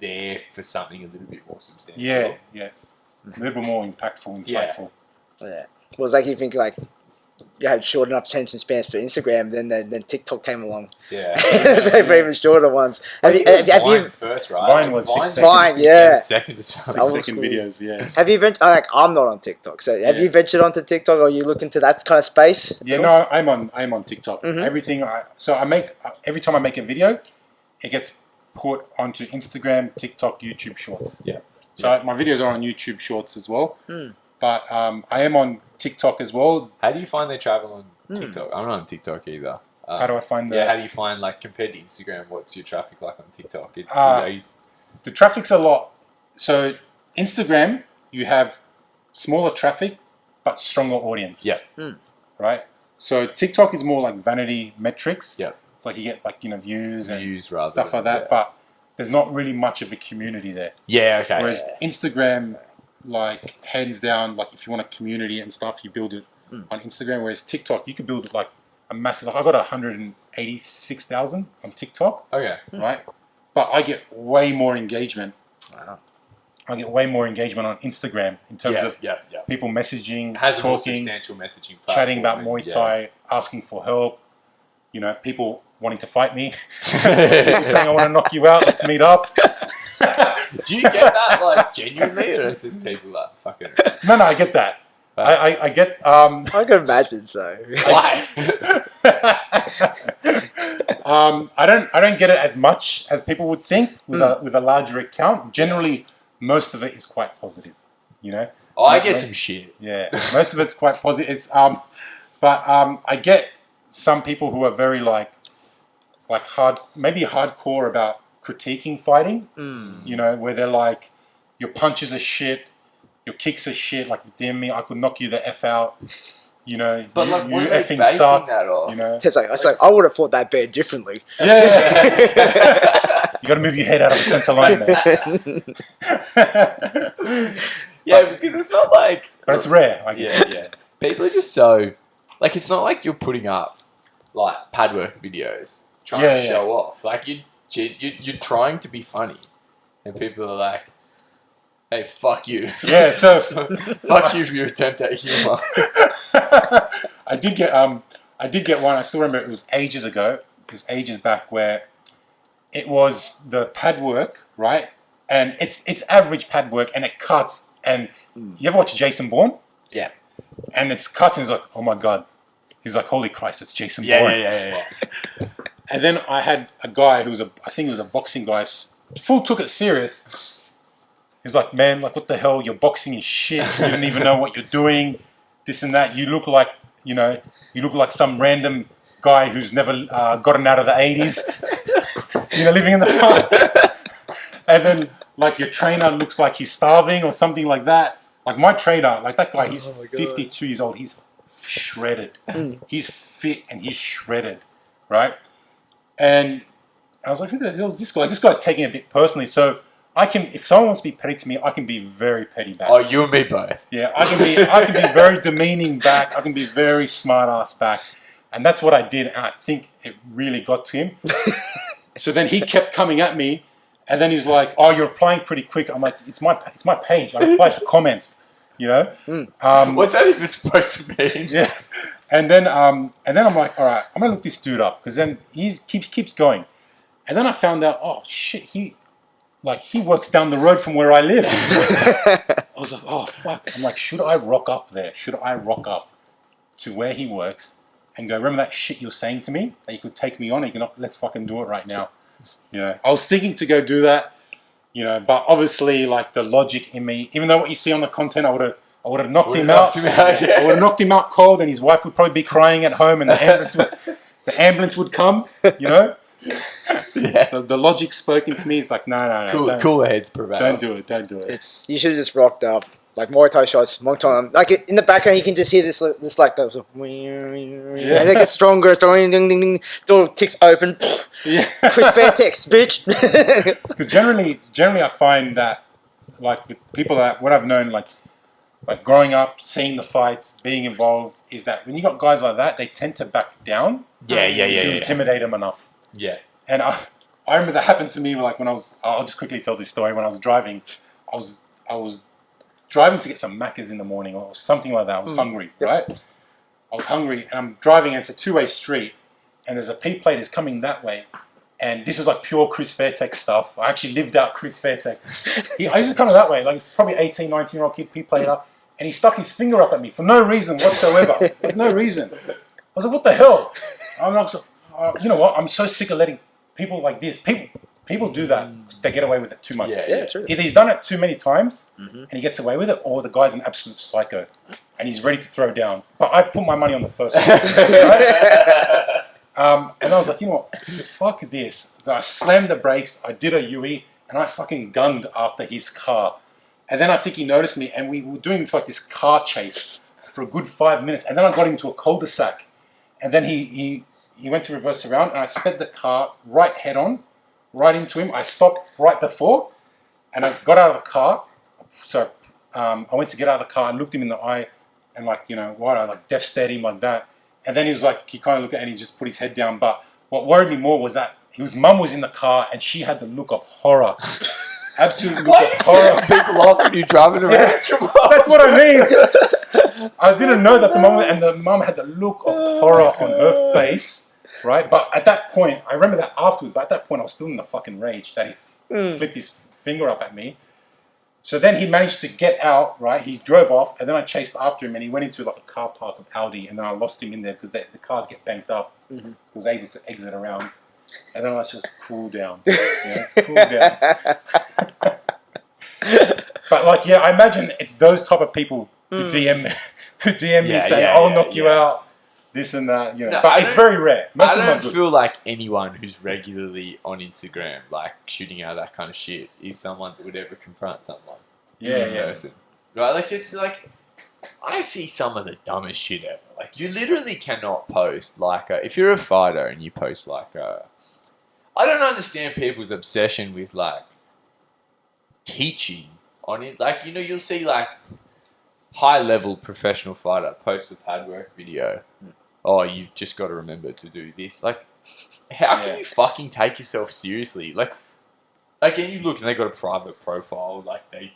there for something a little bit more substantial. Yeah. A little bit more impactful, insightful. Yeah. Well, it's like you think like you had short enough attention spans for Instagram, then TikTok came along. Yeah. So for even shorter ones. Have you first, right? Vine was 6 seconds. Vine, yeah. 7 seconds or something. 6-second videos, yeah. Have you ventured? Like, I'm not on TikTok, so have you ventured onto TikTok, or you look into that kind of space? Yeah, no, I'm on TikTok. Mm-hmm. Everything every time I make a video, it gets put onto Instagram, TikTok, YouTube Shorts. Yeah. So my videos are on YouTube Shorts as well. But I am on TikTok as well. How do you find they travel on TikTok? I'm not on TikTok either. How do I find how do you find, like, compared to Instagram, what's your traffic like on TikTok? The traffic's a lot. So Instagram, you have smaller traffic, but stronger audience. Yeah. Right? So TikTok is more like vanity metrics. Yeah. It's like you get like, views and rather stuff like that, but there's not really much of a community there. Yeah, okay. Whereas Instagram, like hands down, like if you want a community and stuff, you build it on Instagram. Whereas TikTok, you could build it like a massive. Like I got 186,000 on TikTok. Okay. Right, but I get way more engagement. Wow. I get way more engagement on Instagram in terms of people messaging, has talking, a more substantial messaging platform, chatting about Muay Thai, asking for help. People wanting to fight me, people saying I want to knock you out. Let's meet up. Do you get that, like, genuinely, or is this people that fucking? No, I get that. I get. I can imagine so. Why? I don't get it as much as people would think with a larger account. Generally, most of it is quite positive. I get some shit. Yeah, most of it's quite positive. It's but I get some people who are very like hardcore about critiquing fighting. Where they're like, your punches are shit, your kicks are shit. Like, damn me, I could knock you the F out. But like, you what are they effing basing suck. that off? It's like I would have fought that bad differently. Yeah. You got to move your head out of the sense of line, man. Because it's not like. But it's rare. Yeah. People are just so, like, it's not like you're putting up like pad work videos trying to show off. Like you're trying to be funny, and people are like, "Hey, fuck you." Yeah. So fuck you for your attempt at humor. I did get one. I still remember it was ages ago. It was ages back where it was the pad work, right? And it's average pad work, and it cuts. And you ever watch Jason Bourne? Yeah. And it's cuts, and he's like, "Oh my god." He's like, "Holy Christ, it's Jason Bourne." Yeah. And then I had a guy who was I think he was a boxing guy, full took it serious. He's like, "Man, like, what the hell? Your boxing is shit. You don't even know what you're doing. This and that. You look like, some random guy who's never gotten out of the 80s. Living in the park." And then, like, your trainer looks like he's starving or something like that. Like, my trainer, like that guy, he's 52 years old. He's shredded. He's fit and he's shredded, right? And I was like, who the hell is this guy? This guy's taking it a bit personally. So if someone wants to be petty to me, I can be very petty back. Oh, you and me both. Yeah, I can be very demeaning back. I can be very smart ass back. And that's what I did. And I think it really got to him. So then he kept coming at me. And then he's like, "Oh, you're replying pretty quick." I'm like, "It's my page. I reply to comments, you know." What's that even supposed to mean? Yeah. And then I'm like, "All right, I'm gonna look this dude up," because then he keeps going. And then I found out, oh shit, he works down the road from where I live. I was like, oh fuck. I'm like, should I rock up there? Should I rock up to where he works and go, remember that shit you were saying to me? That you could take me on, and you can, let's fucking do it right now. You know, I was thinking to go do that, you know, but obviously like the logic in me, even though what you see on the content, I would have knocked him out. I would have knocked him out cold, and his wife would probably be crying at home, and the ambulance would come, you know. Yeah. The logic spoken to me is like, no. Cooler heads prevail. Don't do it. You should have just rocked up. Like Muay Thai shots, long time. Like in the background, you can just hear this like those. And it gets stronger. Ding, ding, ding. Door kicks open. Yeah. Chris Fairtex, bitch. Because generally, I find that like with people that what I've known, like growing up, seeing the fights, being involved, is that when you got guys like that, they tend to back down. Yeah. If you intimidate them enough. Yeah. And I remember that happened to me. Like when I'll just quickly tell this story. When I was driving, I was driving to get some Maccas in the morning or something like that. I was hungry, right? I was hungry, and I'm driving, and it's a two-way street, and there's a P plate is coming that way, and this is like pure Chris Fairtex stuff. I actually lived out Chris Fairtex. I used to come that way, like it's probably 18, 19-year-old kid, P plate up, and he stuck his finger up at me for no reason whatsoever. Like no reason. I was like, what the hell? I'm like, you know what? I'm so sick of letting people like this. People do that because they get away with it too much. Yeah, true. Either he's done it too many times and he gets away with it, or the guy's an absolute psycho and he's ready to throw down. But I put my money on the first one. Right? And I was like, you know what? Fuck this. So I slammed the brakes. I did a UE and I fucking gunned after his car. And then I think he noticed me, and we were doing this car chase for a good 5 minutes. And then I got him to a cul-de-sac, and then he went to reverse around, and I sped the car right head on, right into him. I stopped right before, and I got out of the car. So I went to get out of the car. I looked him in the eye, and I death stared him like that. And then he kind of looked at it, and he just put his head down. But what worried me more was that his mum was in the car, and she had the look of horror. Absolute look of horror. People off when you're driving around. Yeah, that's what I mean. I didn't know that the mum had the look of horror on her face, right? But at that point, I remember that afterwards, but at that point I was still in the fucking rage that he flicked his finger up at me. So then he managed to get out, right? He drove off, and then I chased after him, and he went into like a car park of Audi, and then I lost him in there because the cars get banked up. He was able to exit around, and then I was just cool down. Cool down. But I imagine it's those type of people who DM me saying, "I'll knock you out," this and that. No, but it's very rare. I don't feel like anyone who's regularly on Instagram, like shooting out that kind of shit, is someone that would ever confront someone. In person. Right? Like it's like I see some of the dumbest shit ever. Like you literally cannot post if you're a fighter and you post I don't understand people's obsession with teaching on it. You'll see high level professional fighter post a pad work video. Oh, you've just got to remember to do this. How can you fucking take yourself seriously? And you look and they got a private profile. They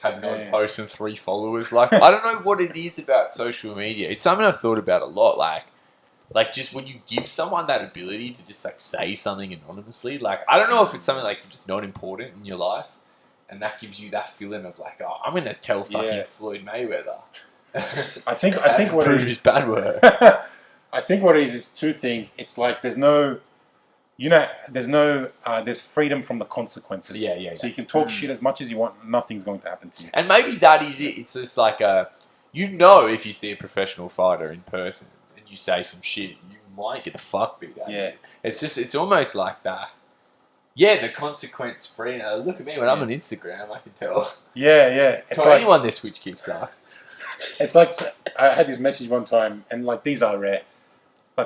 have no posts and 3 followers. I don't know what it is about social media. It's something I've thought about a lot. Just when you give someone that ability to just say something anonymously, I don't know if it's something you're just not important in your life, and that gives you that feeling of I'm gonna tell fucking Floyd Mayweather. I think what it is bad work. I think what it is two things. It's there's freedom from the consequences. Yeah. So you can talk shit as much as you want. Nothing's going to happen to you. And maybe that is it. It's just if you see a professional fighter in person and you say some shit, you might get the fuck beat out of you. It's almost like that. Yeah, the consequence free. Now, look at me when I'm on Instagram. I can tell. Yeah. Tell anyone their switch kick sucks. It's I had this message one time, and these are rare.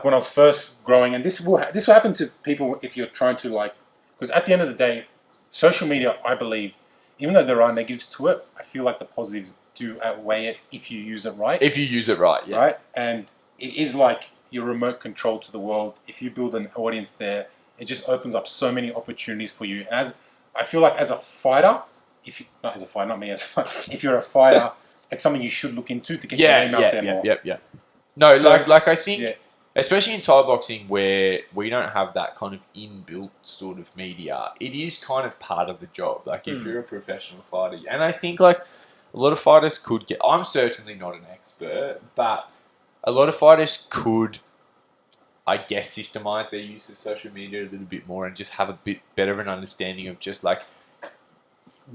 When I was first growing, and this will happen to people if you're trying to because at the end of the day, social media, I believe, even though there are negatives to it, I feel like the positives do outweigh it if you use it right. If you use it right, yeah. Right, and it is like your remote control to the world. If you build an audience there, it just opens up so many opportunities for you. And I feel like as a fighter, not as a fighter, not me, if you're a fighter, it's something you should look into to get your name out there more. Yeah. No, So, like I think, especially in Thai boxing where we don't have that kind of inbuilt sort of media, it is kind of part of the job. Like if you're a professional fighter, and I think like a lot of fighters could get. I'm certainly not an expert, but a lot of fighters could, I guess, systemize their use of social media a little bit more and just have a bit better of an understanding of just like,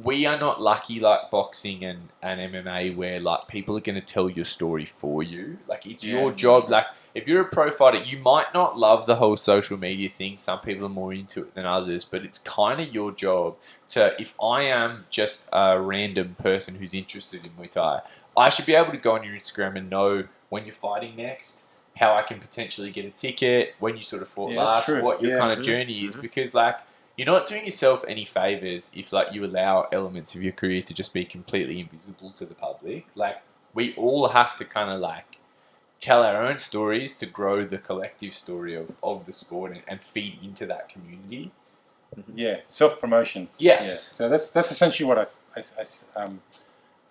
we are not lucky like boxing and MMA where like people are going to tell your story for you. Like it's your job. Like if you're a pro fighter, you might not love the whole social media thing. Some people are more into it than others, but it's kind of your job to, if I am just a random person who's interested in Muay Thai, I should be able to go on your Instagram and know when you're fighting next, how I can potentially get a ticket, when you sort of fought last, what your kind of journey is, because like, you're not doing yourself any favors if like you allow elements of your career to just be completely invisible to the public. Like we all have to kind of like tell our own stories to grow the collective story of the sport and feed into that community. Yeah, self-promotion. Yeah. So that's essentially what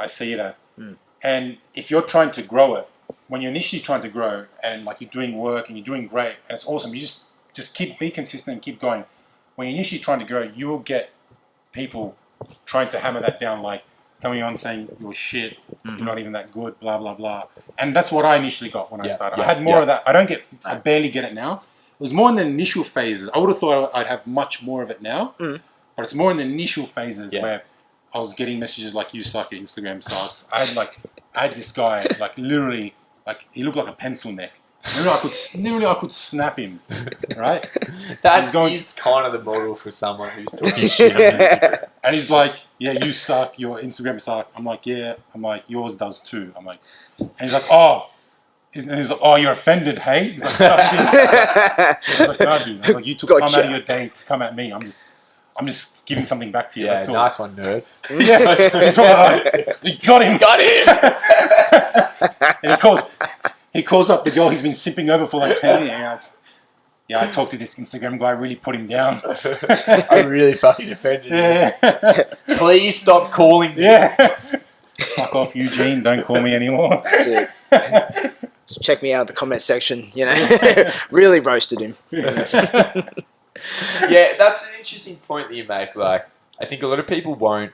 I see it at. And if you're trying to grow it, when you're initially trying to grow and like you're doing work and you're doing great and it's awesome, you just be consistent and keep going. When you're initially trying to grow, you will get people trying to hammer that down, like coming on saying you're shit, you're not even that good, blah blah blah. And that's what I initially got when I started. I had more of that. I barely get it now. It was more in the initial phases. I would have thought I'd have much more of it now, but it's more in the initial phases where I was getting messages like "you suck, your Instagram sucks." I had this guy like literally like he looked like a pencil neck. Literally, I could snap him, right? That is kind of the model for someone who's talking shit on Instagram. And he's like, "Yeah, you suck. Your Instagram suck." I'm like, "Yeah." I'm like, "Yours does too." I'm like, and he's like, "Oh." And he's like, "Oh, you're offended, hey?" He's like, "He's like, no, dude." I'm like, "You took time out of your day to come at me. I'm just giving something back to you." Yeah, that's all. nice one, nerd. You got him. And he calls up the girl he's been simping over for like 10 years. Yeah, I talked to this Instagram guy, really put him down. I'm really fucking offended. Yeah. Please stop calling me. Yeah. Fuck off, Eugene. Don't call me anymore. Sick. Just check me out in the comment section, you know. Really roasted him. Yeah, that's an interesting point that you make. Like, I think a lot of people won't.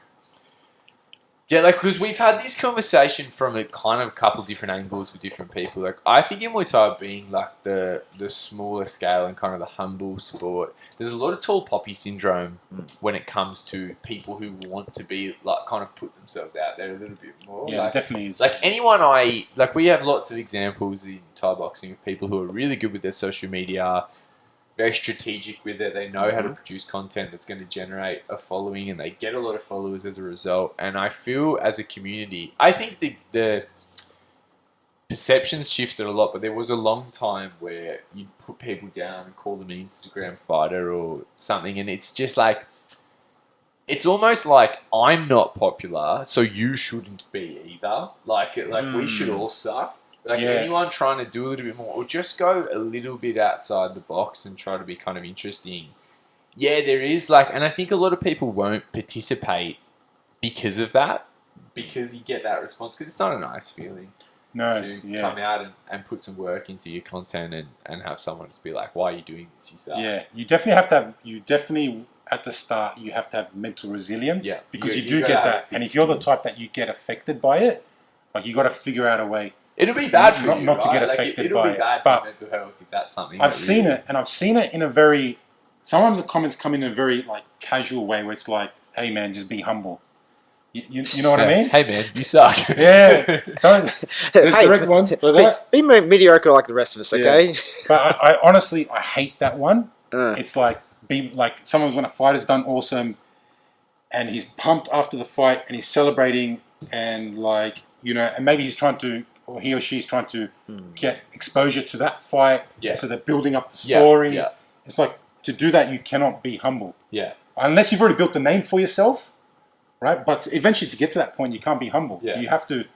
Yeah, like, because we've had this conversation from a kind of a couple different angles with different people. Like, I think in Muay Thai being like the smaller scale and kind of the humble sport, there's a lot of tall poppy syndrome when it comes to people who want to be like kind of put themselves out there a little bit more. Yeah, like, definitely is. Like we have lots of examples in Thai boxing of people who are really good with their social media, very strategic with it. They know how to produce content that's going to generate a following, and they get a lot of followers as a result. And I feel as a community, I think the perceptions shifted a lot, but there was a long time where you'd put people down and call them an Instagram fighter or something, and it's just like, it's almost like I'm not popular, so you shouldn't be either. Like we should all suck. Like anyone trying to do a little bit more, or just go a little bit outside the box and try to be kind of interesting. Yeah, there is like, and I think a lot of people won't participate because of that, because you get that response, because it's not a nice feeling to come out and put some work into your content and have someone just be like, "Why are you doing this?" You say, yeah, you definitely at the start you have to have mental resilience, because you do get that, and if you're the type that you get affected by it, like you got to figure out a way. It'll be bad for you, not to get affected it'll by be bad it. for mental health if that's something. I've seen it in a very. Sometimes the comments come in a very like casual way, where it's like, "Hey man, just be humble." You know what I mean? Hey man, you suck. Yeah. So there's direct ones like that. Be mediocre like the rest of us, okay? But I honestly hate that one. It's like someone's when a fighter's done awesome, and he's pumped after the fight, and he's celebrating, and like and maybe he's trying to. Or he or she's trying to get exposure to that fight, so they're building up the story. Yeah. It's like, to do that, you cannot be humble. Yeah. Unless you've already built the name for yourself, right? But eventually, to get to that point, you can't be humble. Yeah. You have to,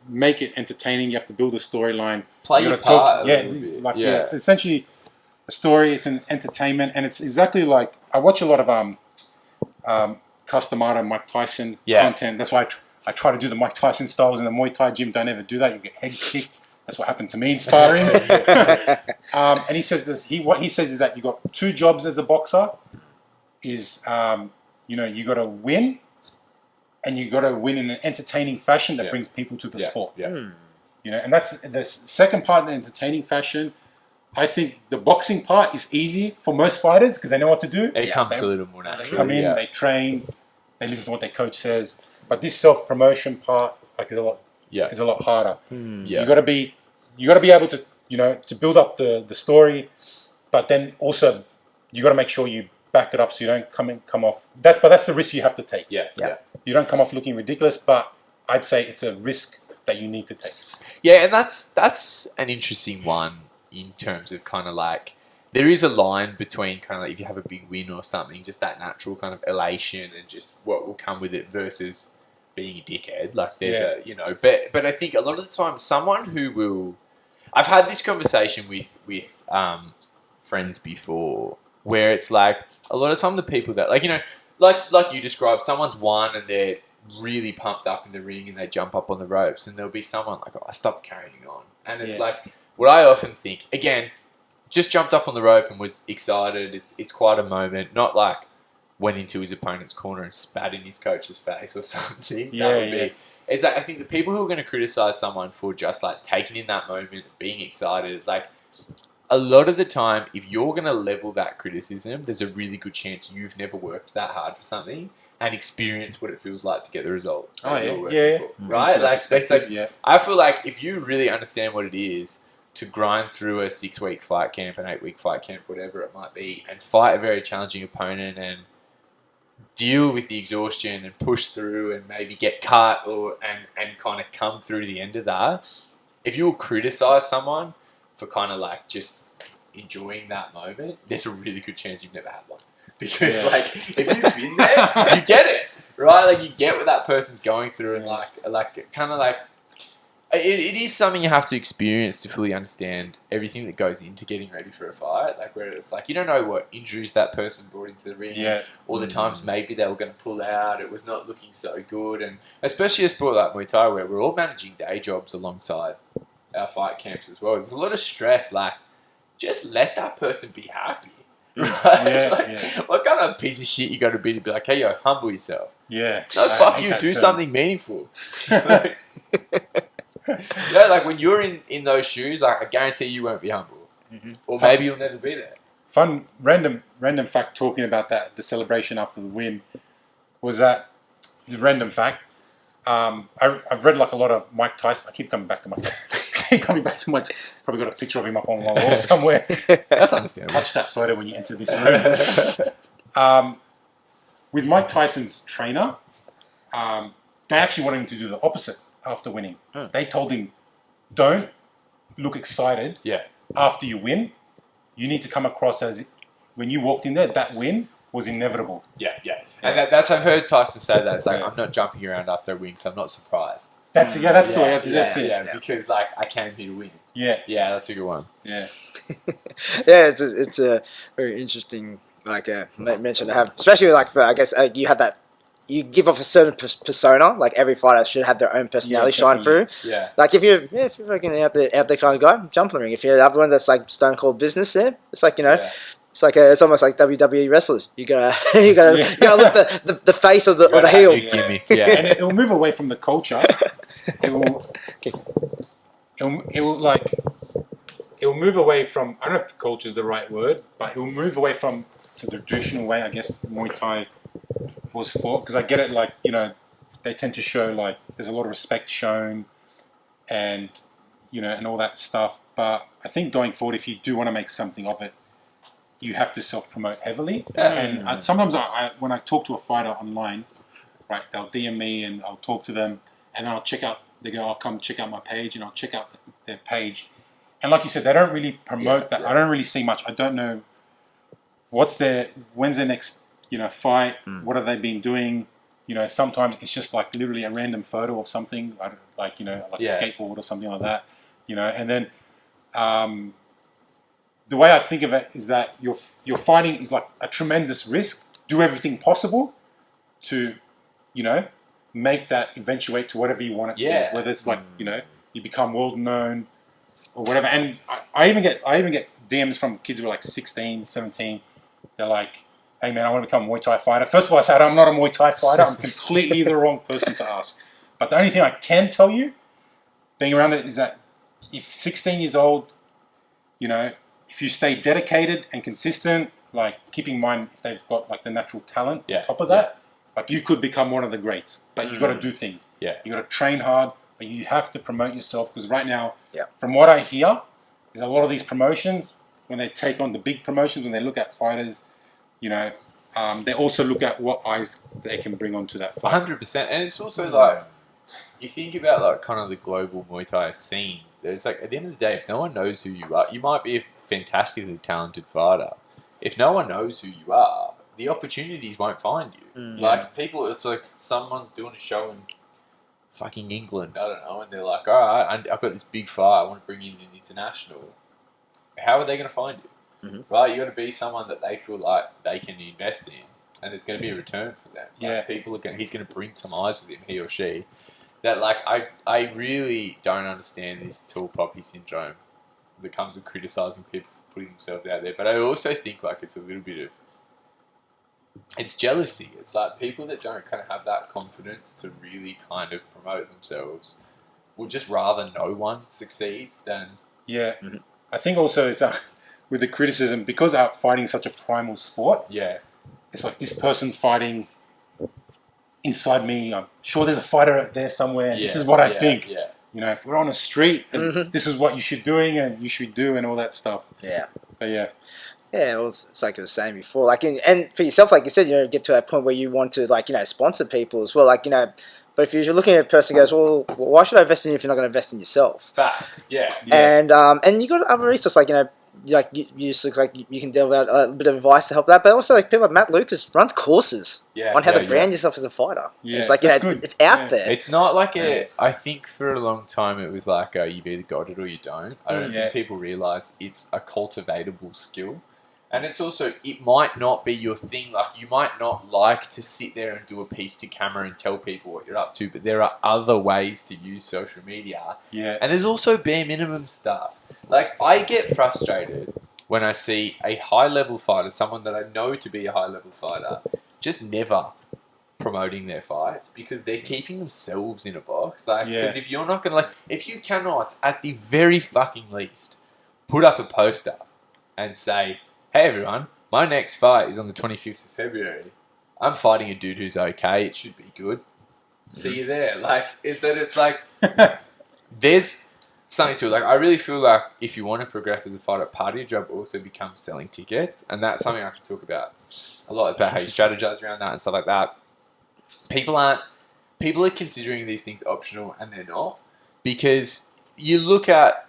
make it entertaining. You have to build a storyline. Play your part. It's essentially a story. It's an entertainment, and it's exactly like I watch a lot of customized Mike Tyson Yeah. content. That's why I try to do the Mike Tyson styles in the Muay Thai gym. Don't ever do that. You get head kicked. That's what happened to me in sparring. And he says this. What he says is that you got two jobs as a boxer. Is you got to win, and you got to win in an entertaining fashion that brings people to the sport. Yeah. And that's the second part, the entertaining fashion. I think the boxing part is easy for most fighters because they know what to do. It comes a little more They naturally. come in, they train, they listen to what their coach says. But this self-promotion part, is a lot harder. Yeah. You got to be able to, to build up the story, but then also you got to make sure you back it up so you don't come off. That's the risk you have to take. Yeah. You don't come off looking ridiculous, but I'd say it's a risk that you need to take. Yeah, and that's an interesting one in terms of kind of like there is a line between kind of like if you have a big win or something, just that natural kind of elation and just what will come with it versus being a dickhead. Like there's but I think a lot of the time someone who will, I've had this conversation with friends before where it's like a lot of time the people that like like you described, someone's won and they're really pumped up in the ring and they jump up on the ropes and there'll be someone like, oh, I stopped carrying on. And it's like, what I often think, again, just jumped up on the rope and was excited. It's quite a moment, not like went into his opponent's corner and spat in his coach's face or something. It's like, I think the people who are going to criticize someone for just like taking in that moment, being excited, like a lot of the time, if you're going to level that criticism, there's a really good chance you've never worked that hard for something and experienced what it feels like to get the result. Right? I feel like if you really understand what it is to grind through a 6-week fight camp, an 8-week fight camp, whatever it might be, and fight a very challenging opponent and deal with the exhaustion and push through and maybe get cut and kind of come through to the end of that, if you will criticize someone for kind of like just enjoying that moment, there's a really good chance you've never had one. Because like if you've been there, you get it, right? Like you get what that person's going through, and like kind of like it is something you have to experience to fully understand everything that goes into getting ready for a fight. Like where it's like you don't know what injuries that person brought into the ring, or the times maybe they were going to pull out, it was not looking so good, and especially a sport like Muay Thai where we're all managing day jobs alongside our fight camps as well. There's a lot of stress. Like, just let that person be happy. Right? What kind of piece of shit you got to be like, hey, yo, humble yourself. Yeah. No, fuck you. Do something meaningful. Like when you're in those shoes, like I guarantee you won't be humble, or maybe you'll never be there. Fun random fact talking about that the celebration after the win was that the random fact. I've read like a lot of Mike Tyson. I keep coming back to Mike. Probably got a picture of him up on my wall somewhere. That's understandable. Touch that photo when you enter this room. With Mike Tyson's trainer, they actually wanted him to do the opposite after winning. They told him, don't look excited after you win. You need to come across as when you walked in there, that win was inevitable. And that's I've heard Tyson say that. It's like, I'm not jumping around after a win, so I'm not surprised. That's the way. That's it. Yeah, because like I came here to win. Yeah, that's a good one. Yeah. It's a very interesting mention to have, especially like for, I guess you have that. You give off a certain persona. Like every fighter should have their own personality shine through. Yeah. Like if you're fucking out there kind of guy, jump in the ring. If you're the other one that's like stone cold business, it's like It's like it's almost like WWE wrestlers. You gotta look the face of the heel. And it'll move away from the culture. It will move away from, I don't know if the culture is the right word, but it will move away from the traditional way, I guess, Muay Thai was fought. Because I get it, like, they tend to show, like, there's a lot of respect shown and, and all that stuff. But I think going forward, if you do want to make something of it, you have to self-promote heavily. And sometimes when I talk to a fighter online, right, they'll DM me and I'll talk to them. And then I'll come check out my page, and I'll check out their page. And like you said, they don't really promote that. I don't really see much. I don't know when's their next, fight? What have they been doing? Sometimes it's just like literally a random photo of something, like a skateboard or something like that, and then the way I think of it is that your fighting is like a tremendous risk. Do everything possible, to, you know, make that eventuate to whatever you want it Yeah. to. Whether it's like, you know, you become world known or whatever. And I even get DMs from kids who are like 16, 17. They're like, hey man, I want to become a Muay Thai fighter. First of all, I said, I'm not a Muay Thai fighter. I'm completely the wrong person to ask. But the only thing I can tell you, being around it, is that if 16 years old, you know, if you stay dedicated and consistent, like keeping in mind if they've got like the natural talent on top of that, like you could become one of the greats. But you've got to do things. Yeah. You got to train hard, but you have to promote yourself, because right now, Yeah. from what I hear, is a lot of these promotions, when they take on the big promotions, when they look at fighters, you know, they also look at what eyes they can bring onto that fight. 100%. And it's also like, you think about like kind of the global Muay Thai scene. There's like, at the end of the day, if no one knows who you are, you might be a fantastically talented fighter. If no one knows who you are, the opportunities won't find you. Like people, it's like someone's doing a show in fucking England, I don't know, and they're like, all right, I've got this big fight, I want to bring in an international. How are they going to find you? Right, you got to be someone that they feel like they can invest in, and there's going to be a return for them. Like, people are he's going to bring some eyes with him, he or she. That like I really don't understand this tall poppy syndrome that comes with criticizing people for putting themselves out there. But I also think like it's a little bit of it's jealousy. It's like people that don't kind of have that confidence to really kind of promote themselves would just rather no one succeeds than I think also it's with the criticism, because fighting is such a primal sport. It's like this person's fighting inside me. I'm sure there's a fighter out there somewhere. This is what I think. You know, if we're on a street, and this is what you should doing and you should do and all that stuff. But Yeah, well, it's like I was saying before, like, and for yourself, like you said, you know, get to that point where you want to, like, you know, sponsor people as well, like, you know. But if you're looking at a person who goes, well, why should I invest in you if you're not going to invest in yourself? Facts. And you got other resources, like, you know, like you just look like you can deal out a bit of advice to help that, but also like people like Matt Lucas runs courses on how to brand yourself as a fighter. It's like, you know, it's out there. It's not like I think for a long time it was like you've either got it or you don't. I don't think people realise it's a cultivatable skill. And it's also, it might not be your thing. Like, you might not like to sit there and do a piece to camera and tell people what you're up to, but there are other ways to use social media. And there's also bare minimum stuff. Like, I get frustrated when I see a high-level fighter, someone that I know to be a high-level fighter, just never promoting their fights because they're keeping themselves in a box. Like, because if you're not going to, like, if you cannot, at the very fucking least, put up a poster and say, hey everyone, my next fight is on the 25th of February. I'm fighting a dude who's okay. It should be good. See you there. Like, it's like, there's something to it. Like, I really feel like if you want to progress as a fighter, part of your job also becomes selling tickets. And that's something I can talk about a lot, about how you strategize around that and stuff like that. People are considering these things optional, and they're not. Because you look at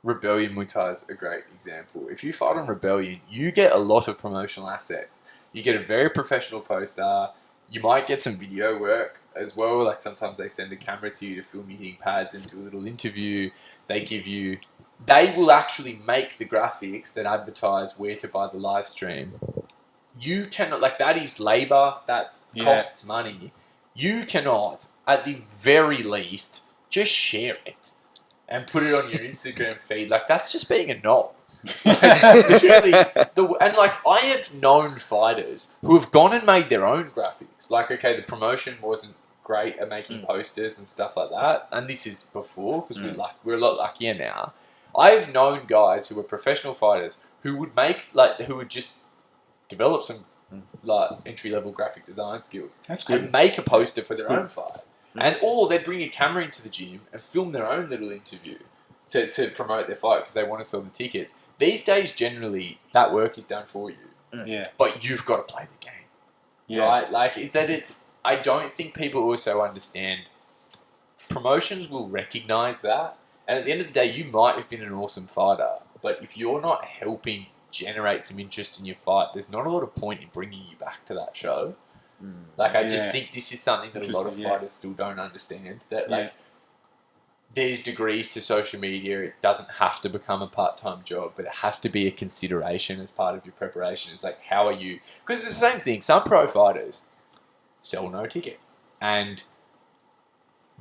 Rebellion Muay Thai is a great example. If you fight on Rebellion, you get a lot of promotional assets. You get a very professional poster. You might get some video work as well. Like, sometimes they send a camera to you to film you hitting pads and do a little interview. They will actually make the graphics that advertise where to buy the live stream. You cannot, like, that is labor. That costs money. You cannot, at the very least, just share it and put it on your Instagram feed. Like, that's just being a knob. And like, I have known fighters who have gone and made their own graphics. Like, okay, the promotion wasn't great at making posters and stuff like that. And this is before, because we're a lot luckier now. I've known guys who were professional fighters who would just develop some like entry-level graphic design skills. That's good. And make a poster for their own fight. Or they'd bring a camera into the gym and film their own little interview to promote their fight because they want to sell the tickets. These days, generally, that work is done for you. But you've got to play the game. Right? Like, I don't think people also understand promotions will recognize that. And at the end of the day, you might have been an awesome fighter, but if you're not helping generate some interest in your fight, there's not a lot of point in bringing you back to that show. Like, I just think this is something that a lot of fighters still don't understand. That, like, there's degrees to social media. It doesn't have to become a part-time job, but it has to be a consideration as part of your preparation. It's like, how are you... Because it's the same thing. Some pro fighters, sell no tickets. And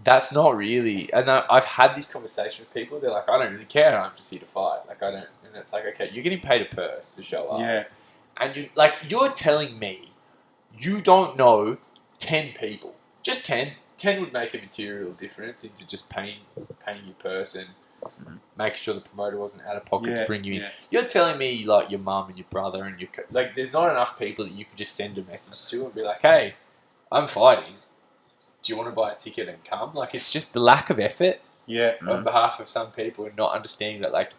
that's not really, and I've had this conversation with people. They're like, I don't really care. I'm just here to fight. Like, I don't, and it's like, okay, you're getting paid a purse to show up. Yeah. And you're telling me you don't know 10 people, just 10. 10 would make a material difference into just paying your purse and making sure the promoter wasn't out of pocket to bring you in. You're telling me like your mum and your brother and like there's not enough people that you can just send a message to and be like, hey, I'm fighting. Do you want to buy a ticket and come? Like, it's just the lack of effort on behalf of some people and not understanding that like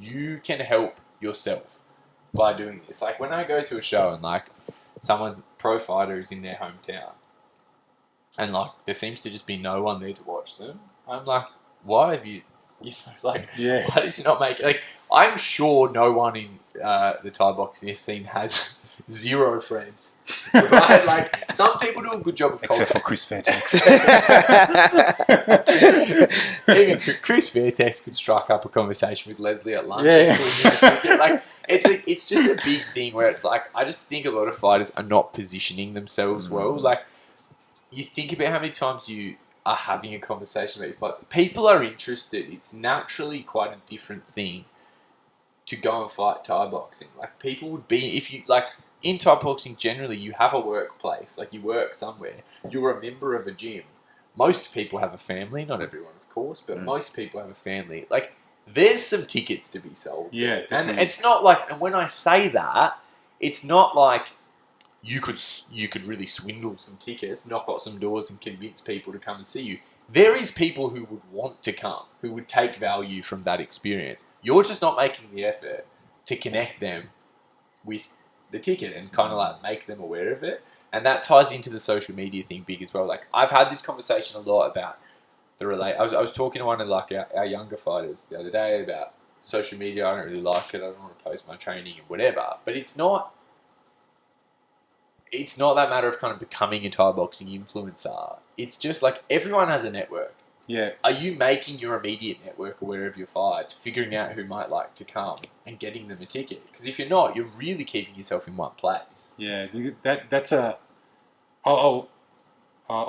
you can help yourself by doing this. Like when I go to a show and like someone's pro fighter is in their hometown and like there seems to just be no one there to watch them, I'm like, why have you know, like, why did you not make it? Like, I'm sure no one in the Thai boxing scene has zero friends. Right? Like, some people do a good job of except for Chris Fairtex. Even Chris Fairtex could strike up a conversation with Leslie at lunch. Like, it's just a big thing where it's like, I just think a lot of fighters are not positioning themselves well. Like, you think about how many times you are having a conversation about your fights. People are interested. It's naturally quite a different thing to go and fight Thai boxing. Like, people would be, if you, like, in Thai boxing, generally, you have a workplace. Like, you work somewhere. You're a member of a gym. Most people have a family. Not everyone, of course, but most people have a family. Like, there's some tickets to be sold. Yeah, definitely. And it's not like, and when I say that, it's not like you could really swindle some tickets, knock out some doors and convince people to come and see you. There is people who would want to come, who would take value from that experience. You're just not making the effort to connect them with the ticket and kind of like make them aware of it. And that ties into the social media thing big as well. Like, I've had this conversation a lot about I was talking to one of like our younger fighters the other day about social media. I don't really like it. I don't want to post my training and whatever. But it's not that matter of kind of becoming a Thai boxing influencer. It's just like everyone has a network. Yeah. Are you making your immediate network aware of your fights, figuring out who might like to come and getting them a ticket? Because if you're not, you're really keeping yourself in one place. Yeah, that's a... I'll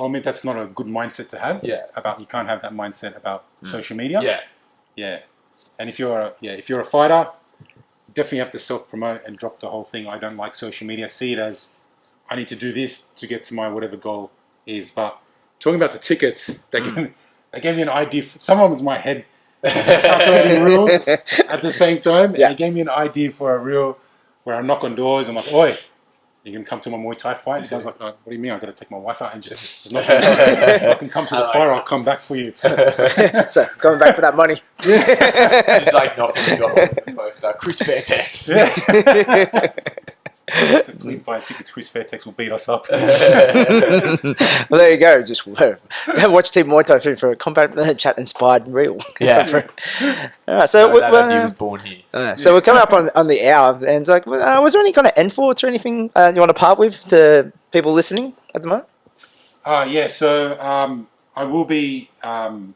admit that's not a good mindset to have. Yeah. You can't have that mindset about social media. Yeah. Yeah. And if you're a fighter, you definitely have to self-promote and drop the whole thing. I don't like social media. See it as I need to do this to get to my whatever goal is. But talking about the tickets, they gave me an idea. Someone was in my head calculating rules at the same time. Yeah. And they gave me an idea for a reel where I knock on doors. I'm like, oi, you can come to my Muay Thai fight. The guy's like, what do you mean? I've got to take my wife out and just knock on doors. I can come to the fight. I'll come back for you. So, coming back for that money. Just like knocking the door. Poster. Chris Fairtex. Yeah. So please buy a ticket. Chris Fairtex will beat us up. Well, there you go. Just watch Team Muay Thai for a combat chat inspired reel. Yeah. All right, so That idea was born here. so we're coming up on the hour, and it's like, was there any kind of end thoughts or anything you want to part with to people listening at the moment? Yeah. So I will be trying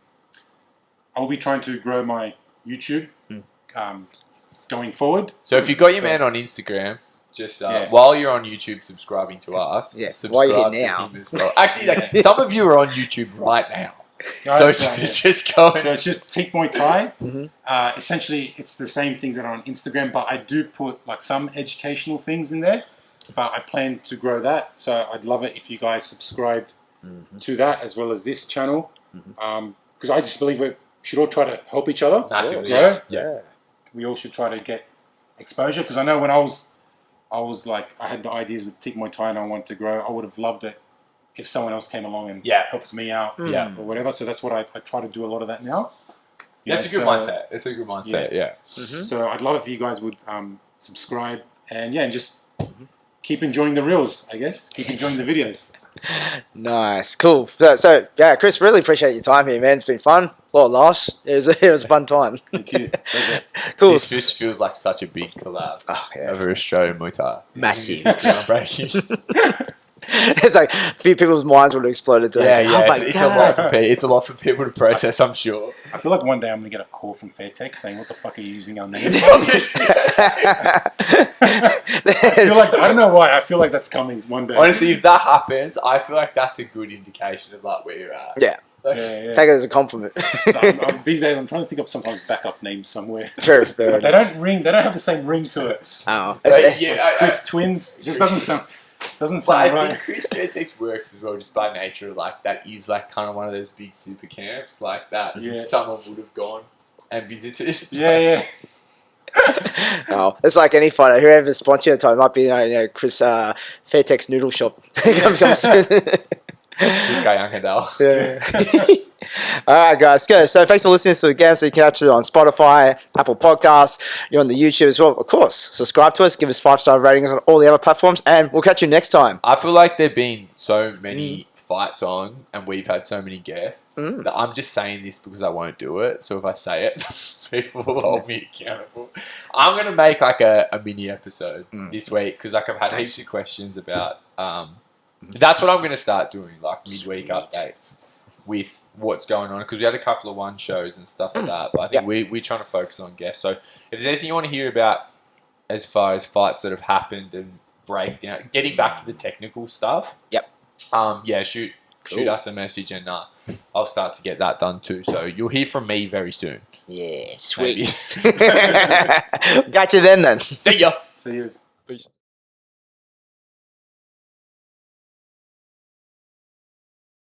to grow my YouTube going forward. So if you got your man on Instagram, just while you're on YouTube subscribing to us, while you're subscribe here now. to him as well. Actually, like, some of you are on YouTube right now. Yeah, So just go. So it's just Tick Muay Thai. Mm-hmm. Essentially, it's the same things that are on Instagram, but I do put like some educational things in there. But I plan to grow that, so I'd love it if you guys subscribed to that as well as this channel, because I just believe we should all try to help each other. Massively. Grow. Yeah. We all should try to get exposure, because I know when I was like, I had the ideas with Tick Muay Thai and I wanted to grow. I would have loved it if someone else came along and helped me out, or whatever. So that's what I try to do a lot of that now. That's a good mindset. That's a good mindset. Yeah. So I'd love if you guys would subscribe and just keep enjoying the reels. I guess keep enjoying the videos. Nice, cool. So yeah, Chris, really appreciate your time here, man. It's been fun. A lot of laughs. It was a fun time. Thank you. Cool. This feels like such a big collab over Australian Muay Thai. Massive. Groundbreaking. It's like a few people's minds would have exploded today. It's a lot for people to process, I'm sure. I feel like one day I'm gonna get a call from Fairtex saying, "What the fuck are you using our name?" I don't know why. I feel like that's coming one day. Honestly, if that happens, I feel like that's a good indication of like where you're at. Yeah. Like, Yeah. Take it as a compliment. So these days, I'm trying to think of sometimes backup names somewhere. Fair, fair. But they don't ring. They don't have the same ring to it. Oh, but yeah, Chris Twins. It just doesn't sound. Doesn't But I sound think right. Chris Fairtex works as well, just by nature of like that is like kind of one of those big super camps like that. Yeah. Someone would have gone and visited. Yeah. Oh, it's like any fighter. Whoever's sponsoring the time might be, Chris Fairtex Noodle Shop. Come soon. This guy Youngandale. Yeah. All right, guys, go. So thanks for listening to it again. So you can catch it on Spotify, Apple Podcasts. You're on the YouTube as well, of course. Subscribe to us. Give us 5-star ratings on all the other platforms, and we'll catch you next time. I feel like there've been so many fights on, and we've had so many guests that I'm just saying this because I won't do it. So if I say it, people will hold me accountable. I'm gonna make like a mini episode this week because like I've had heaps of questions about. That's what I'm gonna start doing, like midweek updates with what's going on because we had a couple of one shows and stuff like that. But I think we're trying to focus on guests. So if there's anything you want to hear about as far as fights that have happened and breakdown, getting back to the technical stuff. Shoot us a message and I'll start to get that done too. So you'll hear from me very soon. Yeah, sweet. Maybe. Got you then. See ya. See you. Peace.